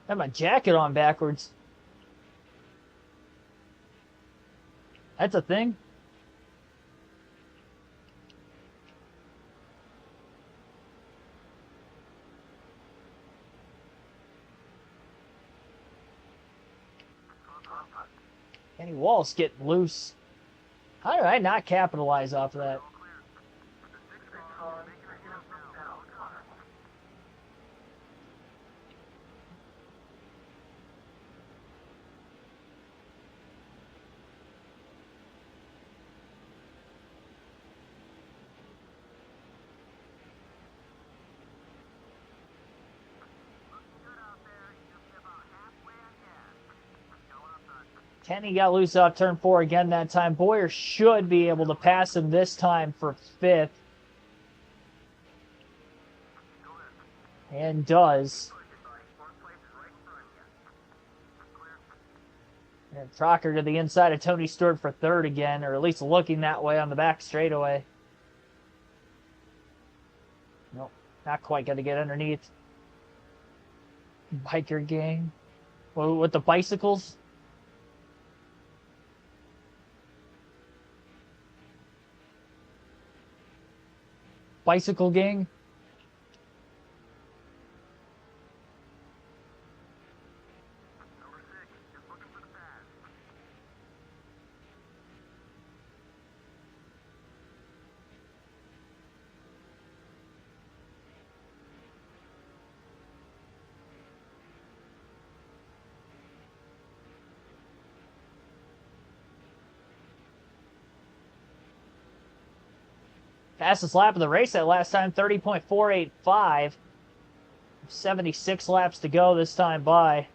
I have my jacket on backwards. That's a thing. Kenny Walsh getting loose. How did I not capitalize off of that? Kenny got loose off turn 4 again that time. Boyer should be able to pass him this time for 5th. And does. And Trocker to the inside of Tony Stewart for 3rd again, or at least looking that way on the back straightaway. Nope, not quite going to get underneath. Biker gang. Well, with the bicycles. Bicycle gang. Fastest lap of the race that last time, 30.485. 76 laps to go this time by.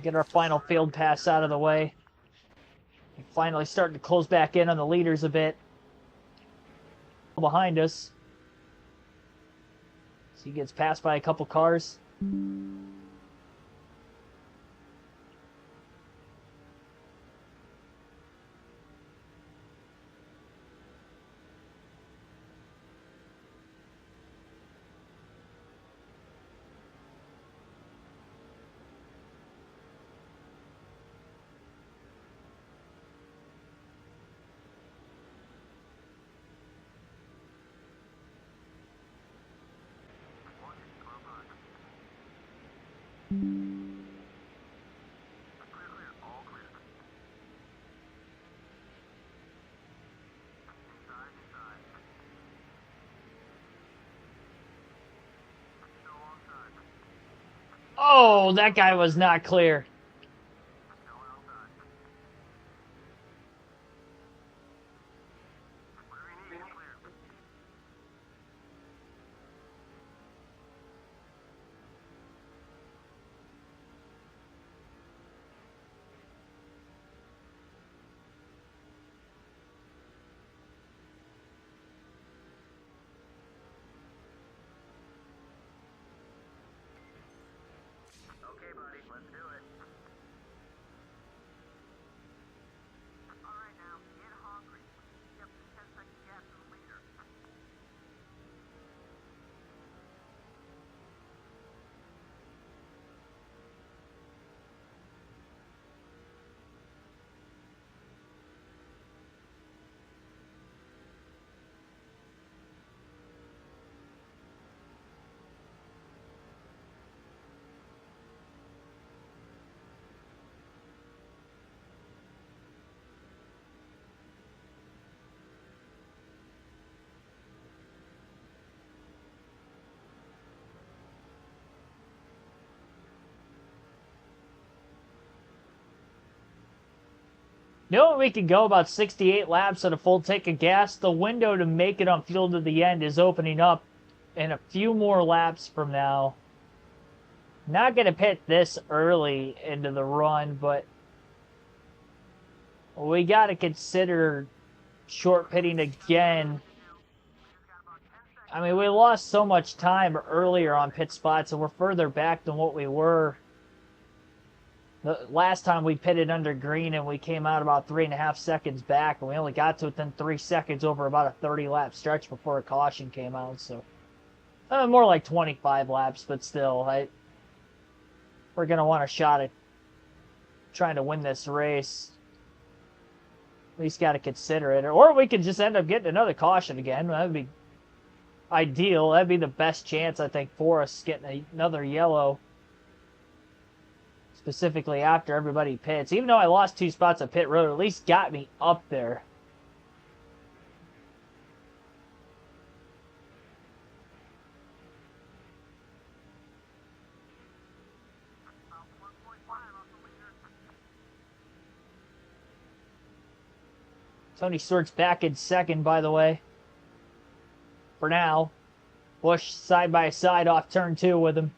Get our final field pass out of the way. Finally starting to close back in on the leaders a bit. Behind us. So he gets passed by a couple cars. Oh, that guy was not clear. You know, we could go about 68 laps at a full tank of gas. The window to make it on fuel to the end is opening up in a few more laps from now. Not going to pit this early into the run, but we got to consider short pitting again. I mean, we lost so much time earlier on pit spots, and we're further back than what we were. The last time we pitted under green, and we came out about 3.5 seconds back, and we only got to within 3 seconds over about a 30-lap stretch before a caution came out. So, more like 25 laps, but still, we're going to want a shot at trying to win this race. At least got to consider it. Or we could just end up getting another caution again. That would be ideal. That'd be the best chance, I think, for us getting another yellow. Specifically after everybody pits. Even though I lost 2 spots at pit road, at least got me up there. Tony Stewart's back in second, by the way. For now. Busch side by side off turn 2 with him.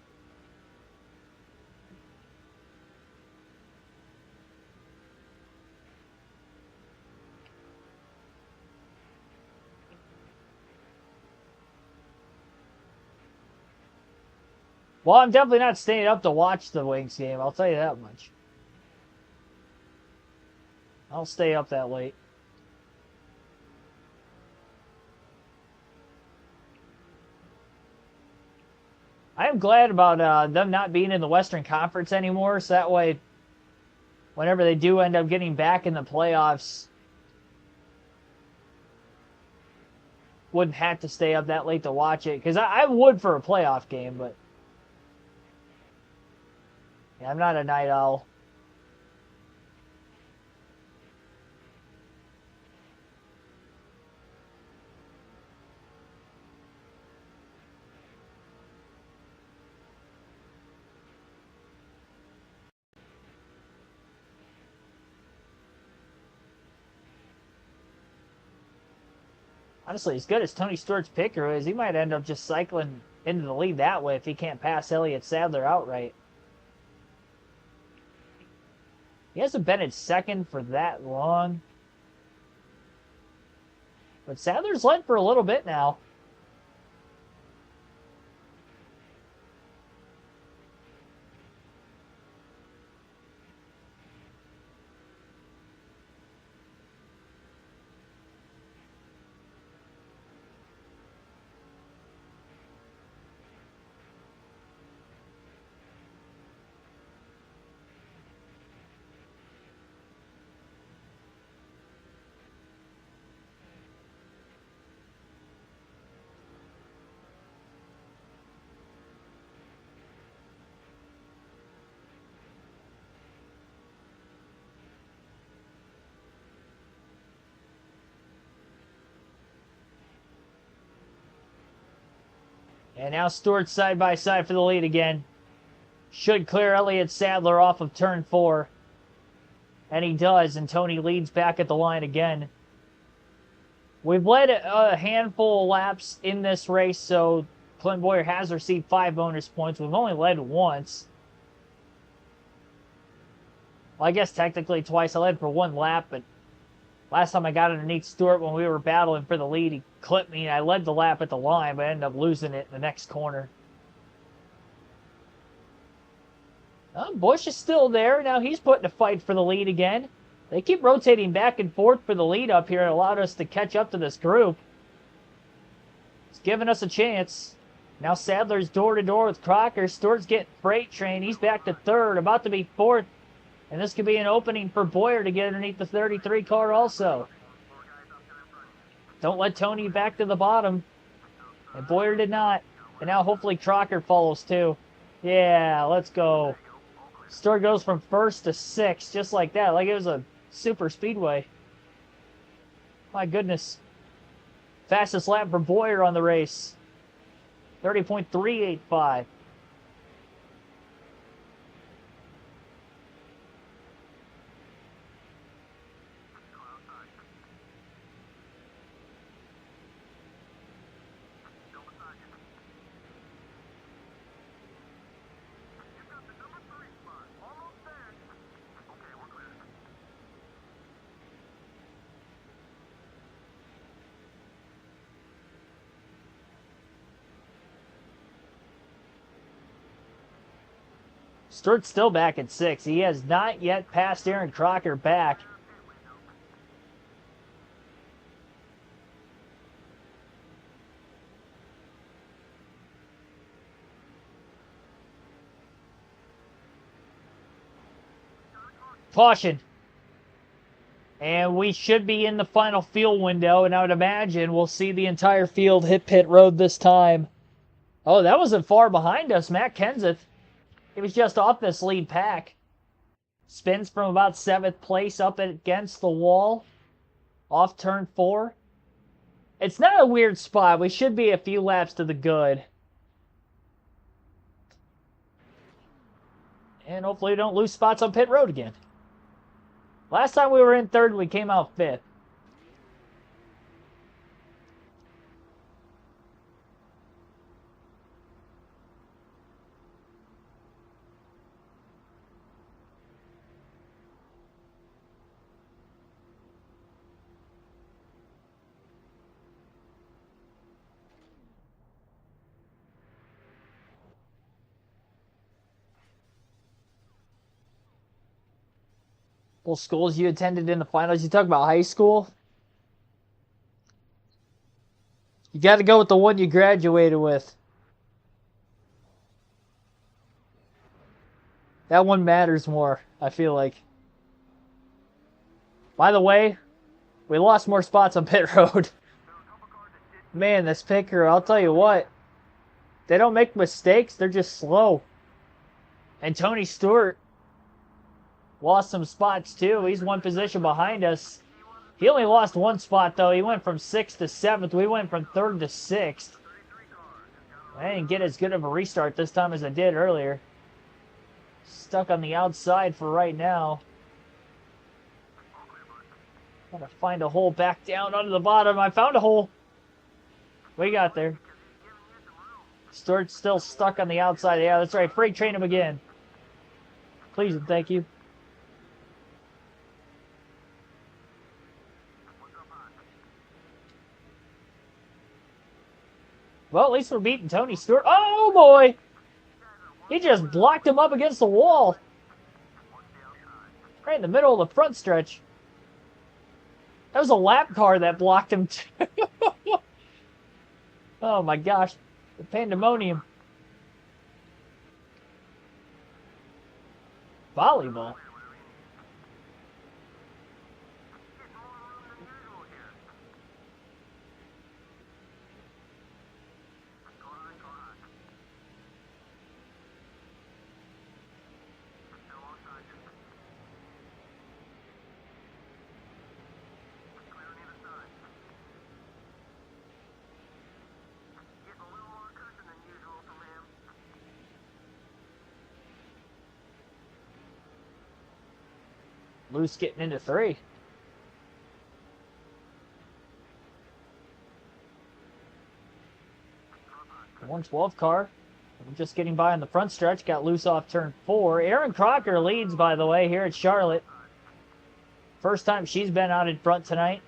Well, I'm definitely not staying up to watch the Wings game. I'll tell you that much. I'll stay up that late. I am glad about them not being in the Western Conference anymore, so that way, whenever they do end up getting back in the playoffs, wouldn't have to stay up that late to watch it. Because I would for a playoff game, but yeah, I'm not a night owl. Honestly, as good as Tony Stewart's picker is, he might end up just cycling into the lead that way if he can't pass Elliott Sadler outright. He hasn't been in second for that long. But Sadler's led for a little bit now. And now Stewart side by side for the lead again. Should clear Elliott Sadler off of turn 4. And he does, and Tony leads back at the line again. We've led a handful of laps in this race, so Clint Boyer has received 5 bonus points. We've only led once. Well, I guess technically twice. I led for 1 lap, but last time I got underneath Stewart when we were battling for the lead, he clipped me, and I led the lap at the line, but I ended up losing it in the next corner. Busch is still there. Now he's putting a fight for the lead again. They keep rotating back and forth for the lead up here. It allowed us to catch up to this group. It's giving us a chance. Now Sadler's door-to-door with Crocker. Stewart's getting freight train. He's back to 3rd, about to be 4th. And this could be an opening for Boyer to get underneath the 33 car also. Don't let Tony back to the bottom. And Boyer did not. And now hopefully Crocker follows too. Yeah, let's go. Stewart goes from 1st to 6th, just like that, like it was a super speedway. My goodness. Fastest lap for Boyer on the race. 30.385. Stewart's still back at 6. He has not yet passed Aaron Crocker back. Caution. And we should be in the final field window, and I would imagine we'll see the entire field hit pit road this time. Oh, that wasn't far behind us. Matt Kenseth. He was just off this lead pack. Spins from about 7th place up against the wall. Off turn 4. It's not a weird spot. We should be a few laps to the good. And hopefully we don't lose spots on pit road again. Last time we were in 3rd, we came out 5th. What schools you attended in the finals? You talk about high school? You got to go with the one you graduated with. That one matters more, I feel like. By the way, we lost more spots on pit road. Man, this pit crew, I'll tell you what. They don't make mistakes, they're just slow. And Tony Stewart lost some spots too. He's 1 position behind us. He only lost 1 spot though. He went from 6th to 7th. We went from 3rd to 6th. I didn't get as good of a restart this time as I did earlier. Stuck on the outside for right now. Gotta find a hole back down under the bottom. I found a hole. We got there. Stewart's still stuck on the outside. Yeah, that's right. Freight train him again. Please and thank you. Well, at least we're beating Tony Stewart. Oh, boy! He just blocked him up against the wall. Right in the middle of the front stretch. That was a lap car that blocked him, too. Oh, my gosh. The pandemonium. Volleyball. Loose getting into 3. 112 car. I'm just getting by on the front stretch. Got loose off turn 4. Aaron Crocker leads, by the way, here at Charlotte. First time she's been out in front tonight.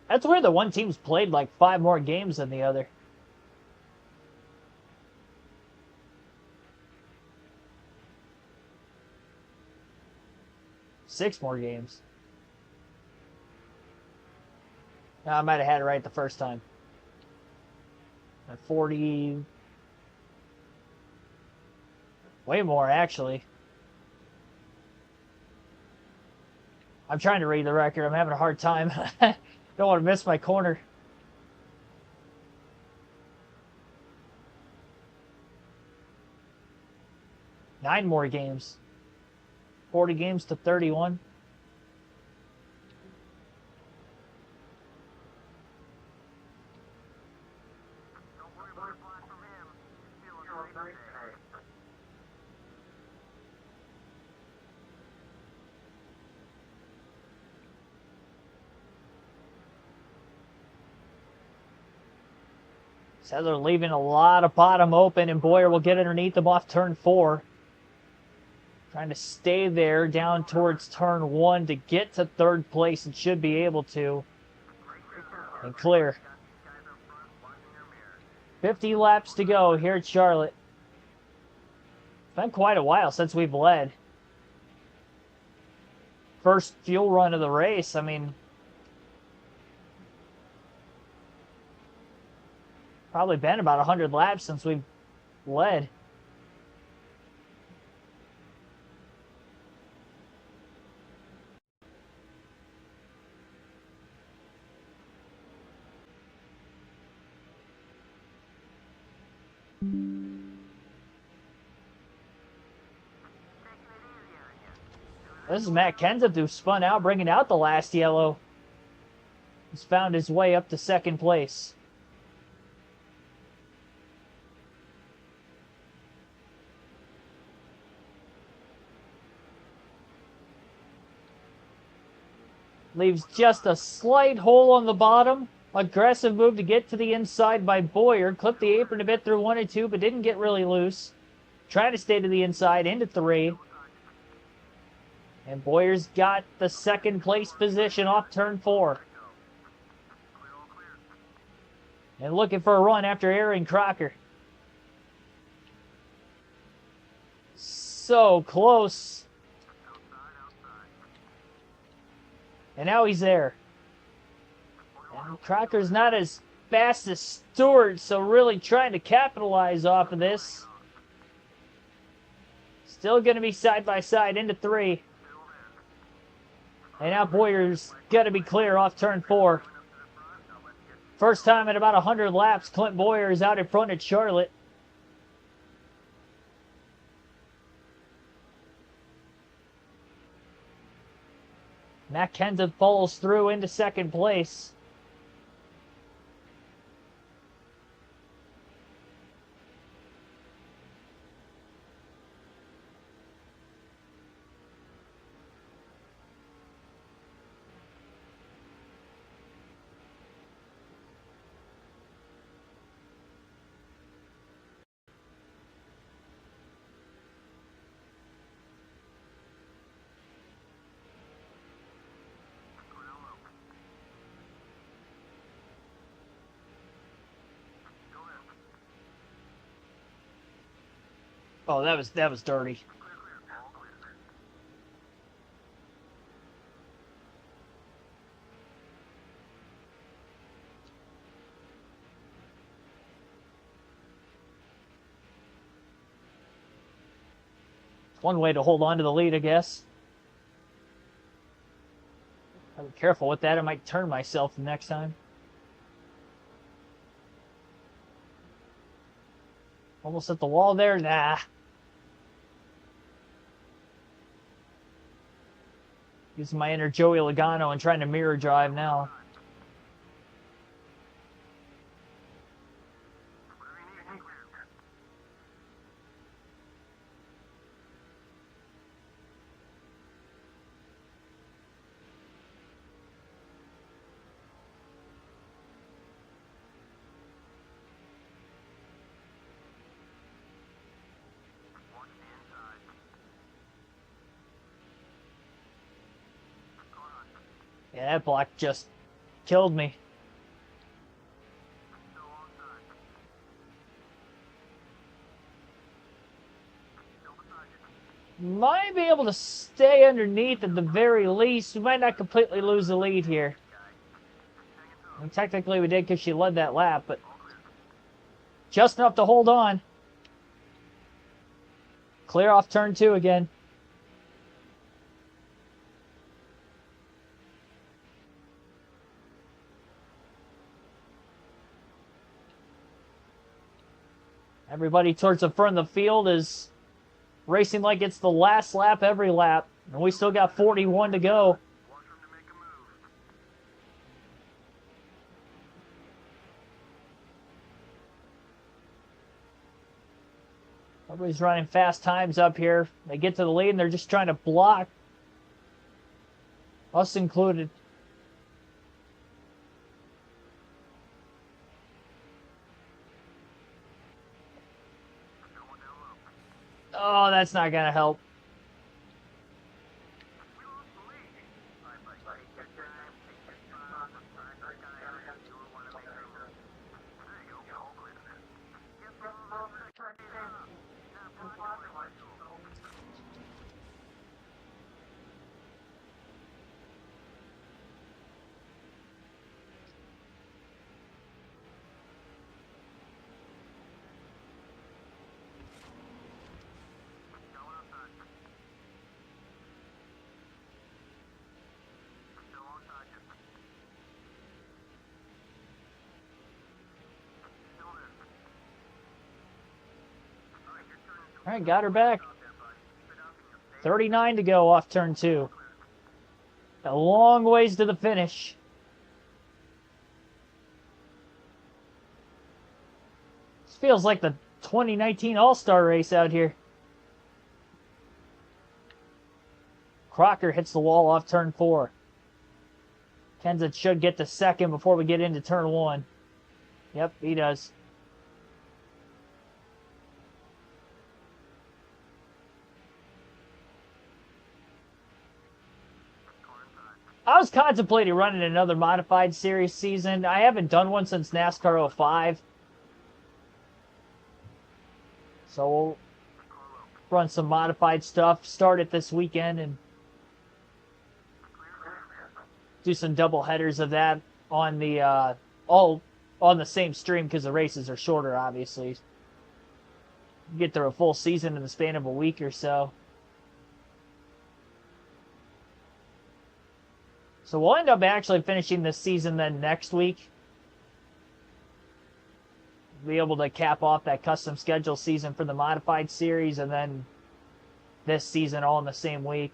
That's where the one team's played like 5 more games than the other. Six more games. No, I might have had it right the first time. 40. Way more, actually. I'm trying to read the record. I'm having a hard time. Don't want to miss my corner. Nine more games. 40 games to 31. So they're leaving a lot of bottom open, and Boyer will get underneath them off turn 4. Trying to stay there down towards turn 1 to get to 3rd place, and should be able to. And clear. 50 laps to go here at Charlotte. It's been quite a while since we've led. First fuel run of the race, I mean, probably been about 100 laps since we've led. This is Matt Kenseth, who spun out, bringing out the last yellow. He's found his way up to 2nd place. Leaves just a slight hole on the bottom. Aggressive move to get to the inside by Boyer. Clipped the apron a bit through 1 and 2, but didn't get really loose. Trying to stay to the inside into 3. And Boyer's got the 2nd place position off turn 4. And looking for a run after Aaron Crocker. So close. And now he's there. And Crocker's not as fast as Stewart, so really trying to capitalize off of this. Still going to be side by side into 3. And now Boyer's got to be clear off turn 4. First time in about 100 laps, Clint Boyer is out in front at Charlotte. Matt Kenseth falls through into 2nd place. Oh, that was dirty. One way to hold on to the lead, I guess. I'll be careful with that. I might turn myself the next time. Almost at the wall there. Nah. Using my inner Joey Logano and trying to mirror drive now. Yeah, that block just killed me. Might be able to stay underneath at the very least. We might not completely lose the lead here. I mean, technically we did because she led that lap, but just enough to hold on. Clear off turn 2 again. Everybody towards the front of the field is racing like it's the last lap every lap. And we still got 41 to go. Everybody's running fast times up here. They get to the lead and they're just trying to block. Us included. Oh, that's not going to help. All right, got her back. 39 to go off turn 2. A long ways to the finish. This feels like the 2019 All-Star race out here. Crocker hits the wall off turn 4. Kenseth should get to second before we get into turn 1. Yep, he does. I was contemplating running another modified series season. I haven't done one since NASCAR 05. So we'll run some modified stuff, start it this weekend, and do some double headers of that on the all on the same stream because the races are shorter, obviously. Get through a full season in the span of a week or so. So we'll end up actually finishing this season then next week. Be able to cap off that custom schedule season for the modified series and then this season all in the same week.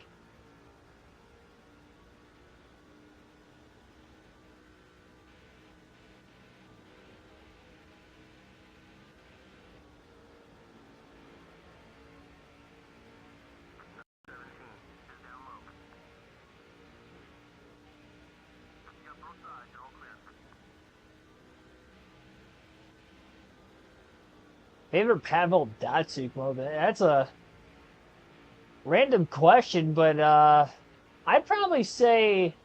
Favorite Pavel Datsuk moment? That's a random question, but I'd probably say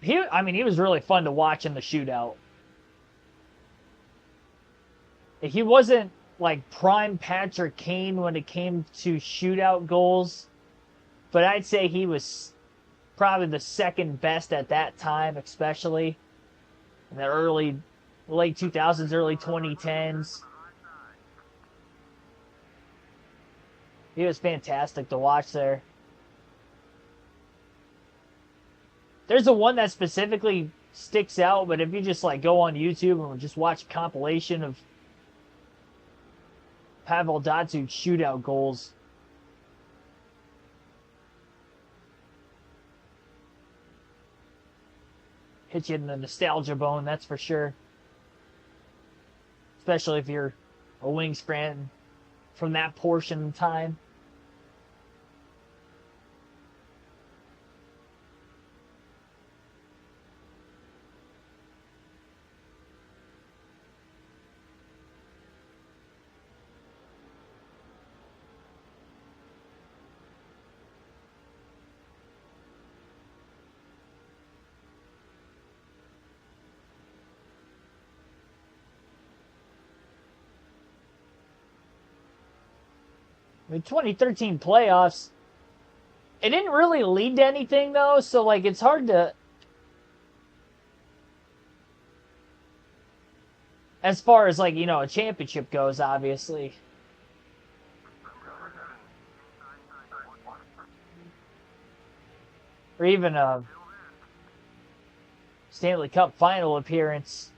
he was really fun to watch in the shootout. He wasn't like prime Patrick Kane when it came to shootout goals, but I'd say he was probably the second best at that time, especially in the late 2000s, early 2010s. He was fantastic to watch there. There's the one that specifically sticks out, but if you just like go on YouTube and just watch a compilation of Pavel Datsyuk's shootout goals. Hit you in the nostalgia bone, that's for sure. Especially if you're a Wings fan from that portion of time. The 2013 playoffs, it didn't really lead to anything though, so like it's hard to, as far as like, you know, a championship goes, obviously. Or even a Stanley Cup final appearance.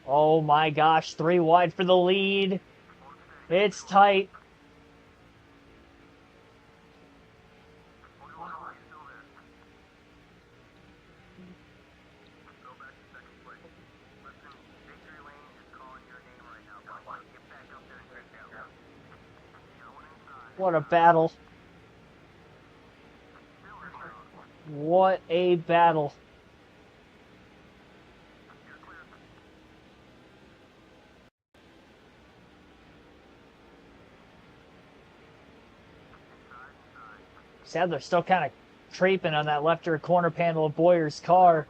Oh my gosh, 3 wide for the lead. It's tight. What a battle. What a battle. Sadler's still kind of creeping on that left rear corner panel of Boyer's car.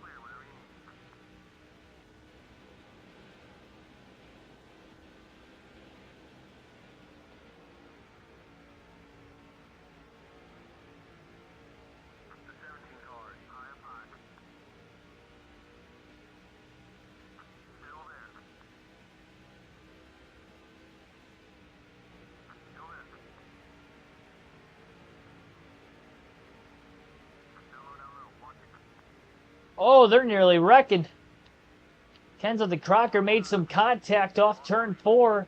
Oh, they're nearly wrecking. Kenzo the Crocker made some contact off turn 4.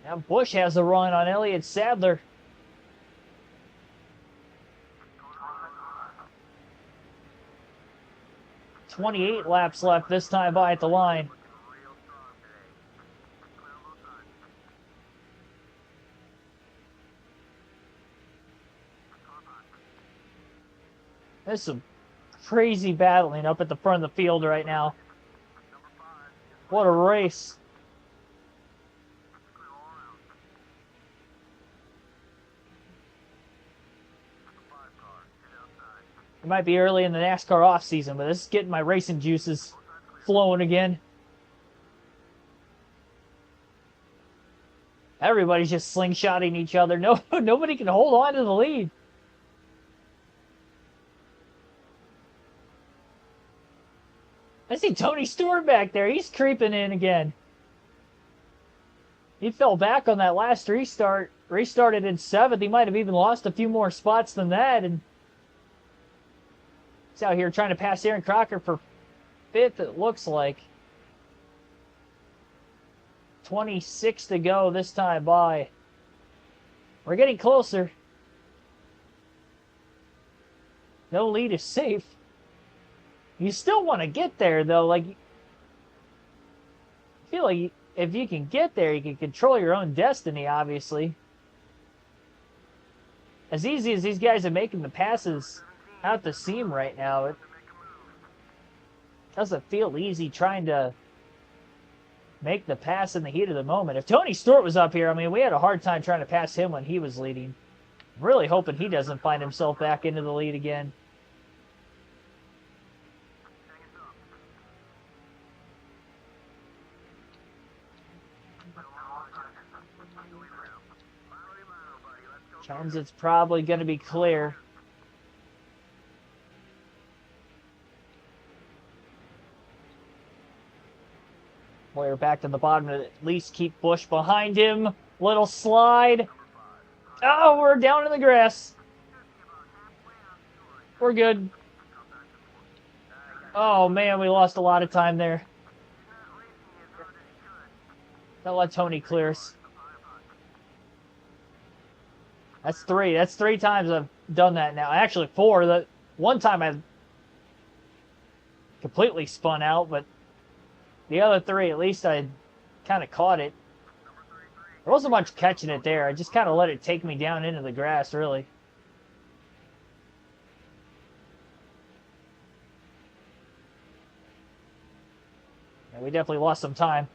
Now Busch has a run on Elliott Sadler. .28 laps left this time by at the line. There's some crazy battling up at the front of the field right now. What a race. It might be early in the NASCAR off season, but this is getting my racing juices flowing again. Everybody's just slingshotting each other. Nobody can hold on to the lead. I see Tony Stewart back there. He's creeping in again. He fell back on that last restart. Restarted in 7th. He might have even lost a few more spots than that. And he's out here trying to pass Aaron Crocker for 5th, it looks like. 26 to go this time by. We're getting closer. No lead is safe. You still want to get there, though. Like, I feel like if you can get there, you can control your own destiny, obviously. As easy as these guys are making the passes out the seam right now, it doesn't feel easy trying to make the pass in the heat of the moment. If Tony Stewart was up here, I mean, we had a hard time trying to pass him when he was leading. I'm really hoping he doesn't find himself back into the lead again. Kenseth's probably going to be clear. Boyer back to the bottom to at least keep Busch behind him. Little slide. Oh, we're down in the grass. We're good. Oh, man, we lost a lot of time there. Don't let Tony clear us. That's three. That's 3 times I've done that now. Actually, 4. The one time I completely spun out, but the other 3, at least I kind of caught it. There wasn't much catching it there. I just kind of let it take me down into the grass, really. Yeah, we definitely lost some time.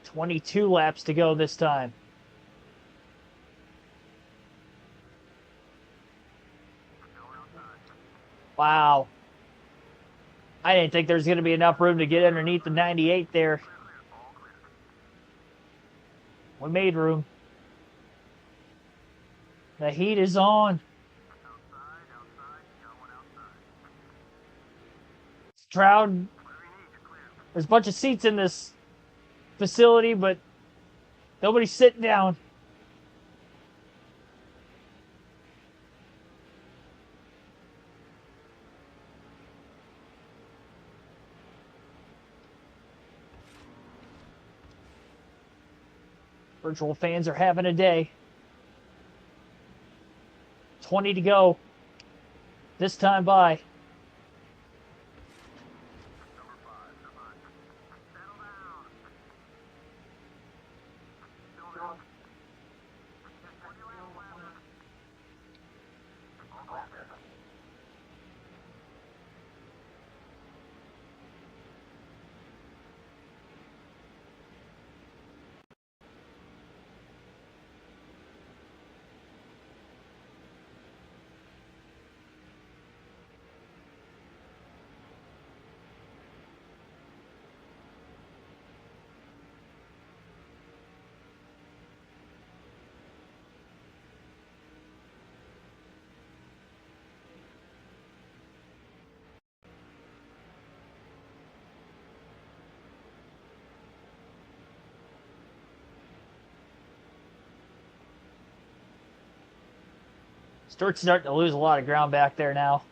"22 laps to go this time." Wow. I didn't think there was going to be enough room to get underneath the 98 there. We made room. The heat is on. Stroud. There's a bunch of seats in this facility, but nobody's sitting down. Virtual fans are having a day. 20 to go. This time by. Stewart's starting to lose a lot of ground back there now.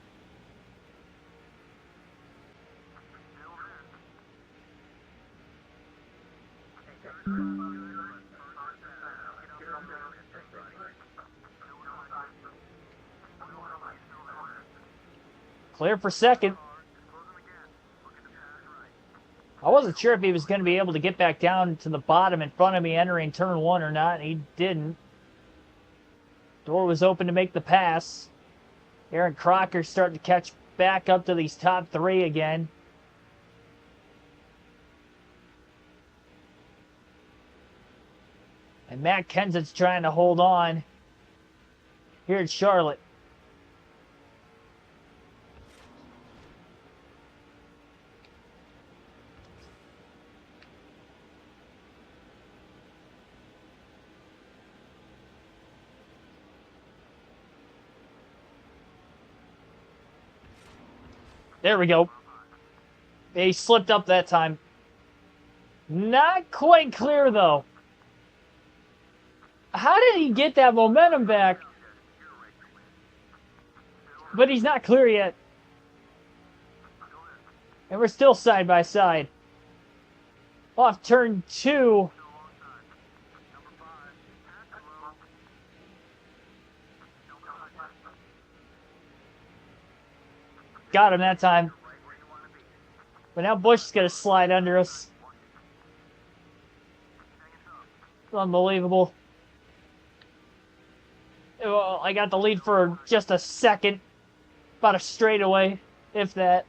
Clear for second. I wasn't sure if he was going to be able to get back down to the bottom in front of me entering turn 1 or not, and he didn't. Door was open to make the pass. Aaron Crocker's starting to catch back up to these top 3 again. And Matt Kenseth's trying to hold on here in Charlotte. There we go. He slipped up that time. Not quite clear, though. How did he get that momentum back? But he's not clear yet. And we're still side by side. Off turn 2. Got him that time. But now Busch is going to slide under us. Unbelievable. Well, I got the lead for just a second. About a straightaway, if that.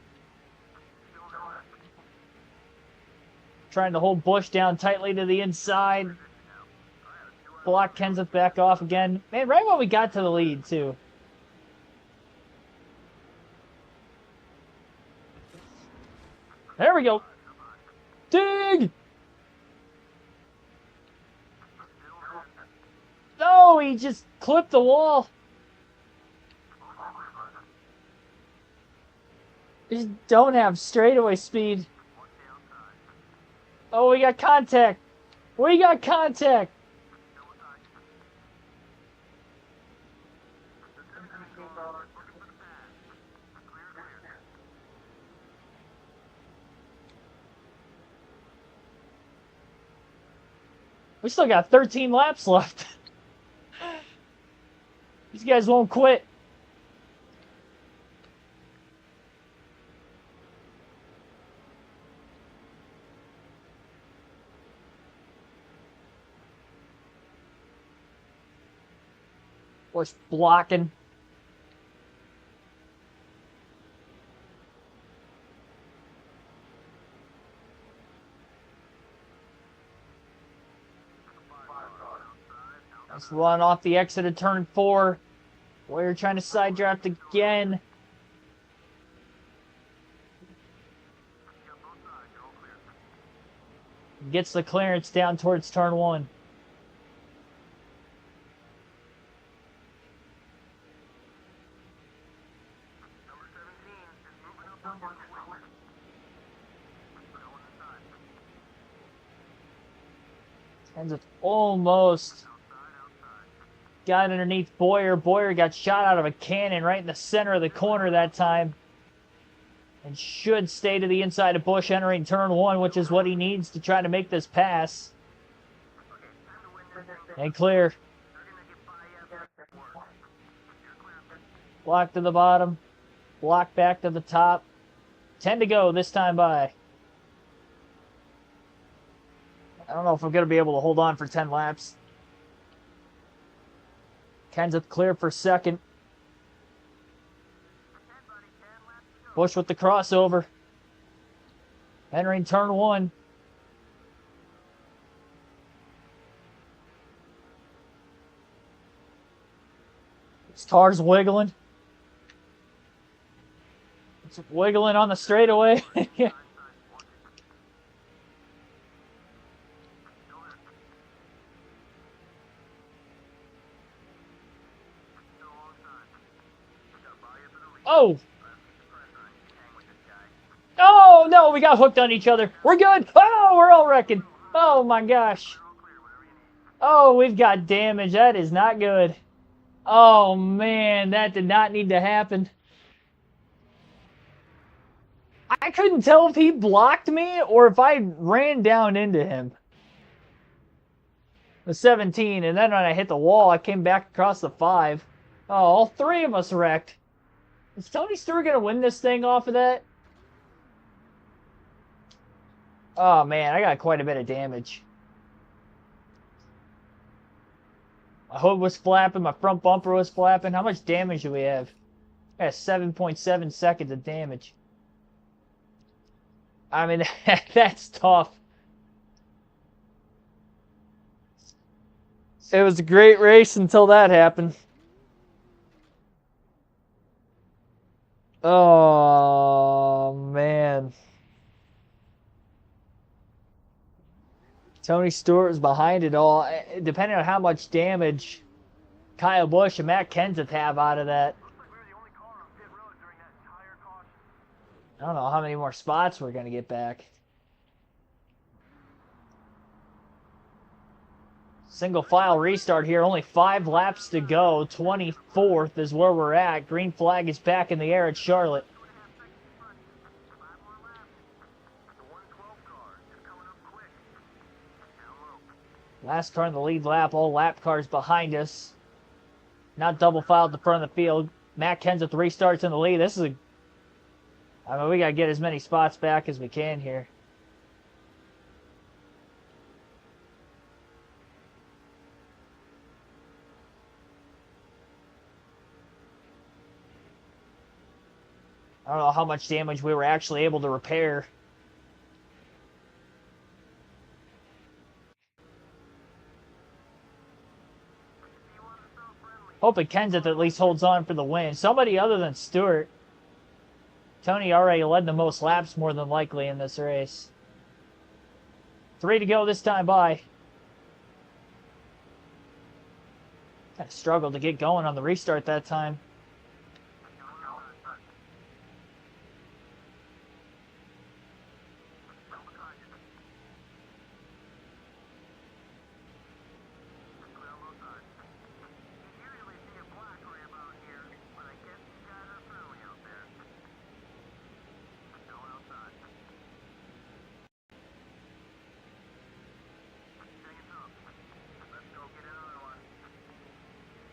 Trying to hold Busch down tightly to the inside. Block Kenseth back off again. Man, right when we got to the lead, too. There we go. Dig! No, he just clipped the wall. Just don't have straightaway speed. Oh, we got contact. We got contact. We still got 13 laps left. These guys won't quit. Busch blocking. Let's run off the exit of turn 4. We're trying to side draft again. Gets the clearance down towards turn 1. Kenseth almost got underneath Bowyer. Bowyer got shot out of a cannon right in the center of the corner that time. And should stay to the inside of Busch entering turn 1, which is what he needs to try to make this pass. And clear. Block to the bottom. Block back to the top. 10 to go this time by. I don't know if I'm going to be able to hold on for 10 laps. Kenseth clear for second. Busch with the crossover. Entering turn 1. His car's wiggling. It's wiggling on the straightaway. Oh! Oh, no, we got hooked on each other. We're good. Oh, we're all wrecking. Oh, my gosh. Oh, we've got damage. That is not good. Oh, man, that did not need to happen. I couldn't tell if he blocked me or if I ran down into him. The 17, and then when I hit the wall, I came back across the 5. Oh, all 3 of us wrecked. Is Tony Stewart going to win this thing off of that? Oh, man, I got quite a bit of damage. My hood was flapping. My front bumper was flapping. How much damage do we have? I got 7.7 seconds of damage. I mean, that's tough. It was a great race until that happened. Oh, man. Tony Stewart was behind it all. Depending on how much damage Kyle Busch and Matt Kenseth have out of that. I don't know how many more spots we're going to get back. Single file restart here. Only 5 laps to go. 24th is where we're at. Green flag is back in the air at Charlotte. Last car in the lead lap. All lap cars behind us. Not double filed at the front of the field. Matt Kenseth restarts in the lead. This is a... I mean, we got to get as many spots back as we can here. I don't know how much damage we were actually able to repair. Hoping Kenseth at least holds on for the win. Somebody other than Stewart. Tony already led the most laps more than likely in this race. 3 to go this time by. Kind of struggled to get going on the restart that time.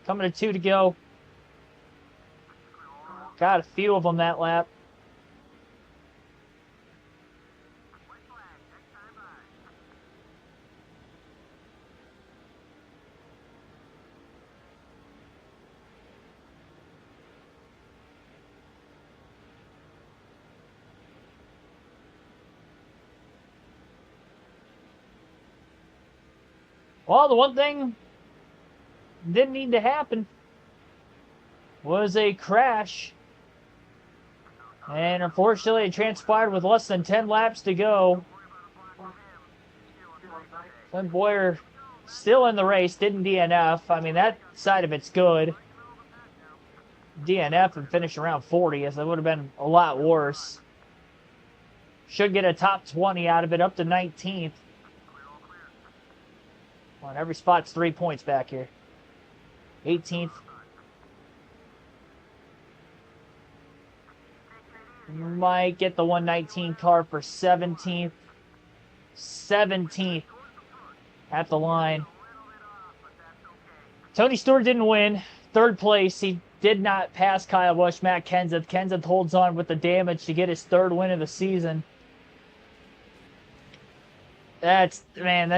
Coming to 2 to go. Got a few of them that lap. Well, the one thing didn't need to happen was a crash, and unfortunately it transpired with less than 10 laps to go. Clint Boyer still in the race, didn't DNF. I mean, that side of it's good. DNF and finish around 40th. That would have been a lot worse. Should get a top 20 out of it, up to 19th. On every spot's 3 points back here. 18th. Might get the 119 car for 17th. 17th at the line. Tony Stewart didn't win. 3rd place. He did not pass Kyle Busch, Matt Kenseth. Kenseth holds on with the damage to get his 3rd win of the season. That's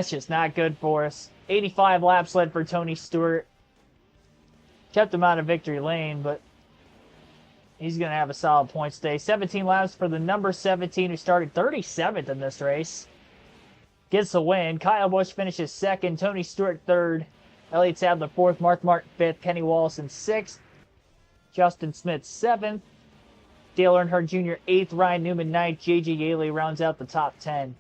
just not good for us. 85 laps led for Tony Stewart. Kept him out of victory lane, but he's going to have a solid points day. 17 laps for the number 17, who started 37th in this race. Gets the win. Kyle Busch finishes 2nd. Tony Stewart 3rd. Elliott Sadler 4th. Mark Martin 5th. Kenny Wallace 6th. Justin Smith 7th. Dale Earnhardt Jr. 8th. Ryan Newman 9th. J.J. Yaley rounds out the top 10.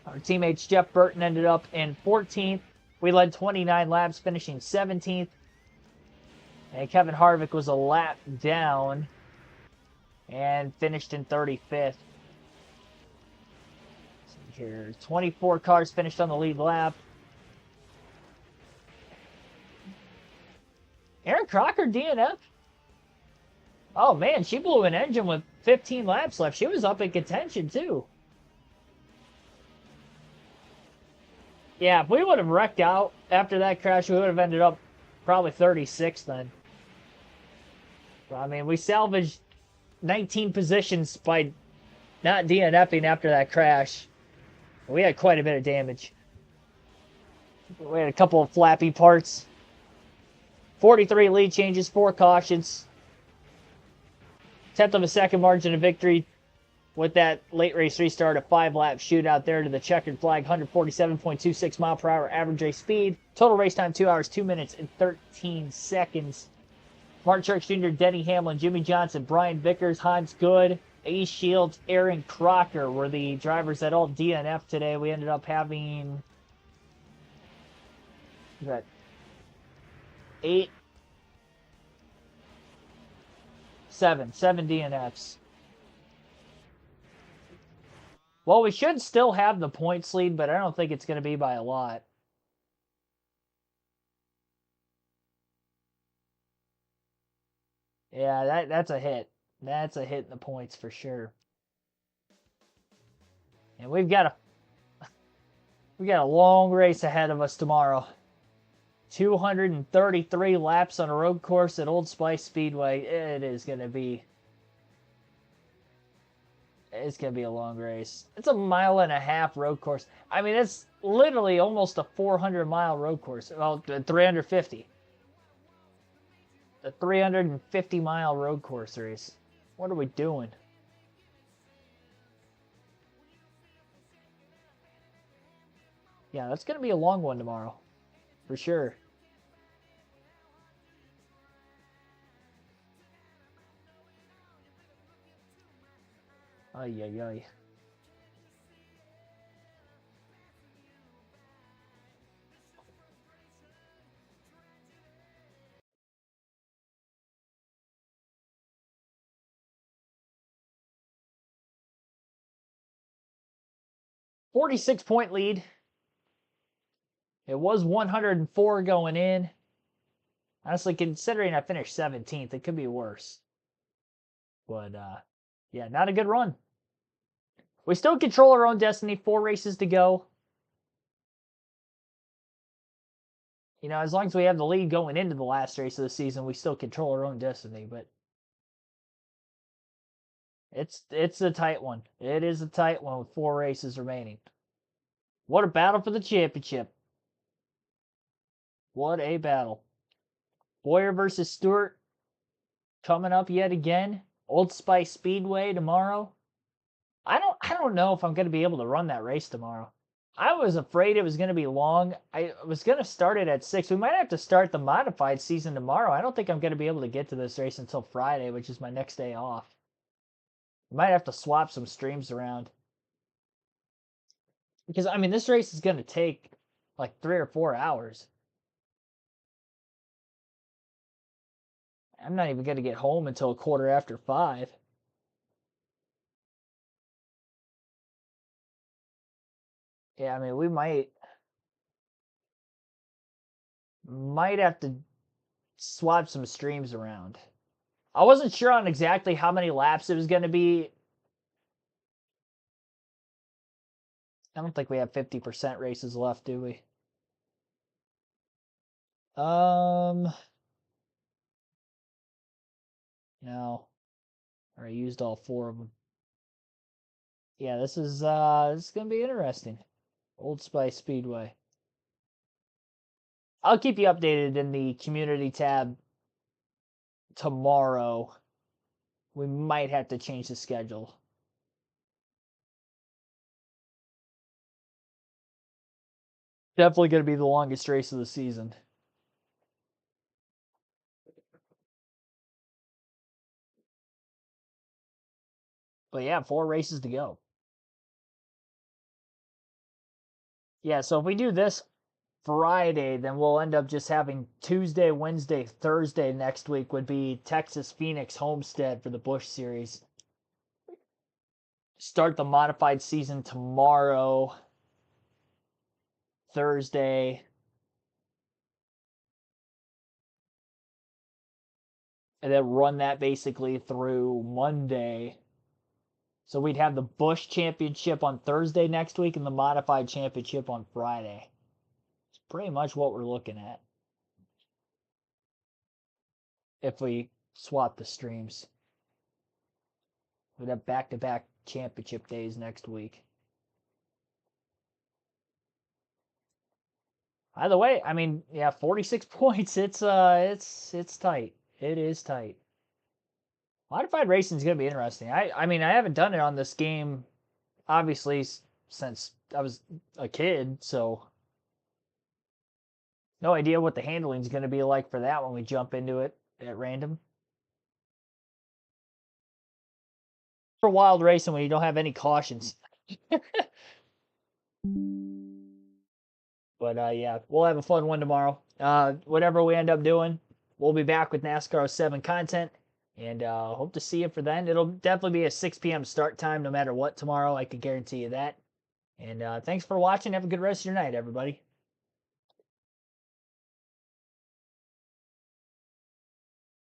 Our teammates Jeff Burton ended up in 14th. We led 29 laps, finishing 17th. And Kevin Harvick was a lap down and finished in 35th. Here, 24 cars finished on the lead lap. Aaron Crocker DNF? Oh man, she blew an engine with 15 laps left. She was up in contention too. Yeah, if we would have wrecked out after that crash, we would have ended up probably 36th then. I mean, we salvaged 19 positions by not DNFing after that crash. We had quite a bit of damage. We had a couple of flappy parts. 43 lead changes, 4 cautions. 10th of a second margin of victory with that late race restart, a 5-lap shootout there to the checkered flag, 147.26 mile per hour average race speed. Total race time, 2 hours, 2 minutes, and 13 seconds. Martin Truex Jr., Denny Hamlin, Jimmy Johnson, Brian Vickers, Hans Good, Ace Shields, Aaron Crocker were the drivers that all DNF today. We ended up having 7 DNFs. Well, we should still have the points lead, but I don't think it's going to be by a lot. Yeah, that's a hit. That's a hit in the points for sure. And we've got a long race ahead of us tomorrow. 233 laps on a road course at Old Spice Speedway. It's going to be a long race. It's a 1.5 mile road course. I mean, it's literally almost a 400-mile road course. Well, 350. A 350-mile road course race. What are we doing? Yeah, that's going to be a long one tomorrow. For sure. Ay, ay, ay. .46 lead. It was 104 going in. Honestly, considering I finished 17th, it could be worse. But, yeah, not a good run. We still control our own destiny. 4 races to go. You know, as long as we have the lead going into the last race of the season, we still control our own destiny. But it's a tight one. It is a tight one with 4 races remaining. What a battle for the championship. What a battle. Boyer versus Stewart coming up yet again. Old Spice Speedway tomorrow. I don't know if I'm going to be able to run that race tomorrow. I was afraid it was going to be long. I was going to start it at 6. We might have to start the modified season tomorrow. I don't think I'm going to be able to get to this race until Friday, which is my next day off. We might have to swap some streams around. Because, I mean, this race is going to take like 3 or 4 hours. I'm not even going to get home until 5:15. Yeah, I mean, we might have to swap some streams around. I wasn't sure on exactly how many laps it was going to be. I don't think we have 50% races left, do we? No. I used all 4 of them. Yeah, this is going to be interesting. Old Spice Speedway. I'll keep you updated in the community tab tomorrow. We might have to change the schedule. Definitely going to be the longest race of the season. But yeah, 4 races to go. Yeah, so if we do this Friday, then we'll end up just having Tuesday, Wednesday, Thursday next week would be Texas Phoenix Homestead for the Busch Series. Start the modified season tomorrow, Thursday. And then run that basically through Monday. So we'd have the Busch Championship on Thursday next week and the Modified Championship on Friday. It's pretty much what we're looking at. If we swap the streams. We'd have back-to-back championship days next week. Either way, I mean, yeah, 46 points. It's tight. It is tight. Modified racing is going to be interesting. I mean, I haven't done it on this game, obviously, since I was a kid, so no idea what the handling is going to be like for that when we jump into it at random. For wild racing when you don't have any cautions. But yeah, we'll have a fun one tomorrow. Whatever we end up doing, we'll be back with NASCAR 07 content. And hope to see you for then. It'll definitely be a 6 p.m. start time no matter what tomorrow. I can guarantee you that. And thanks for watching. Have a good rest of your night, everybody.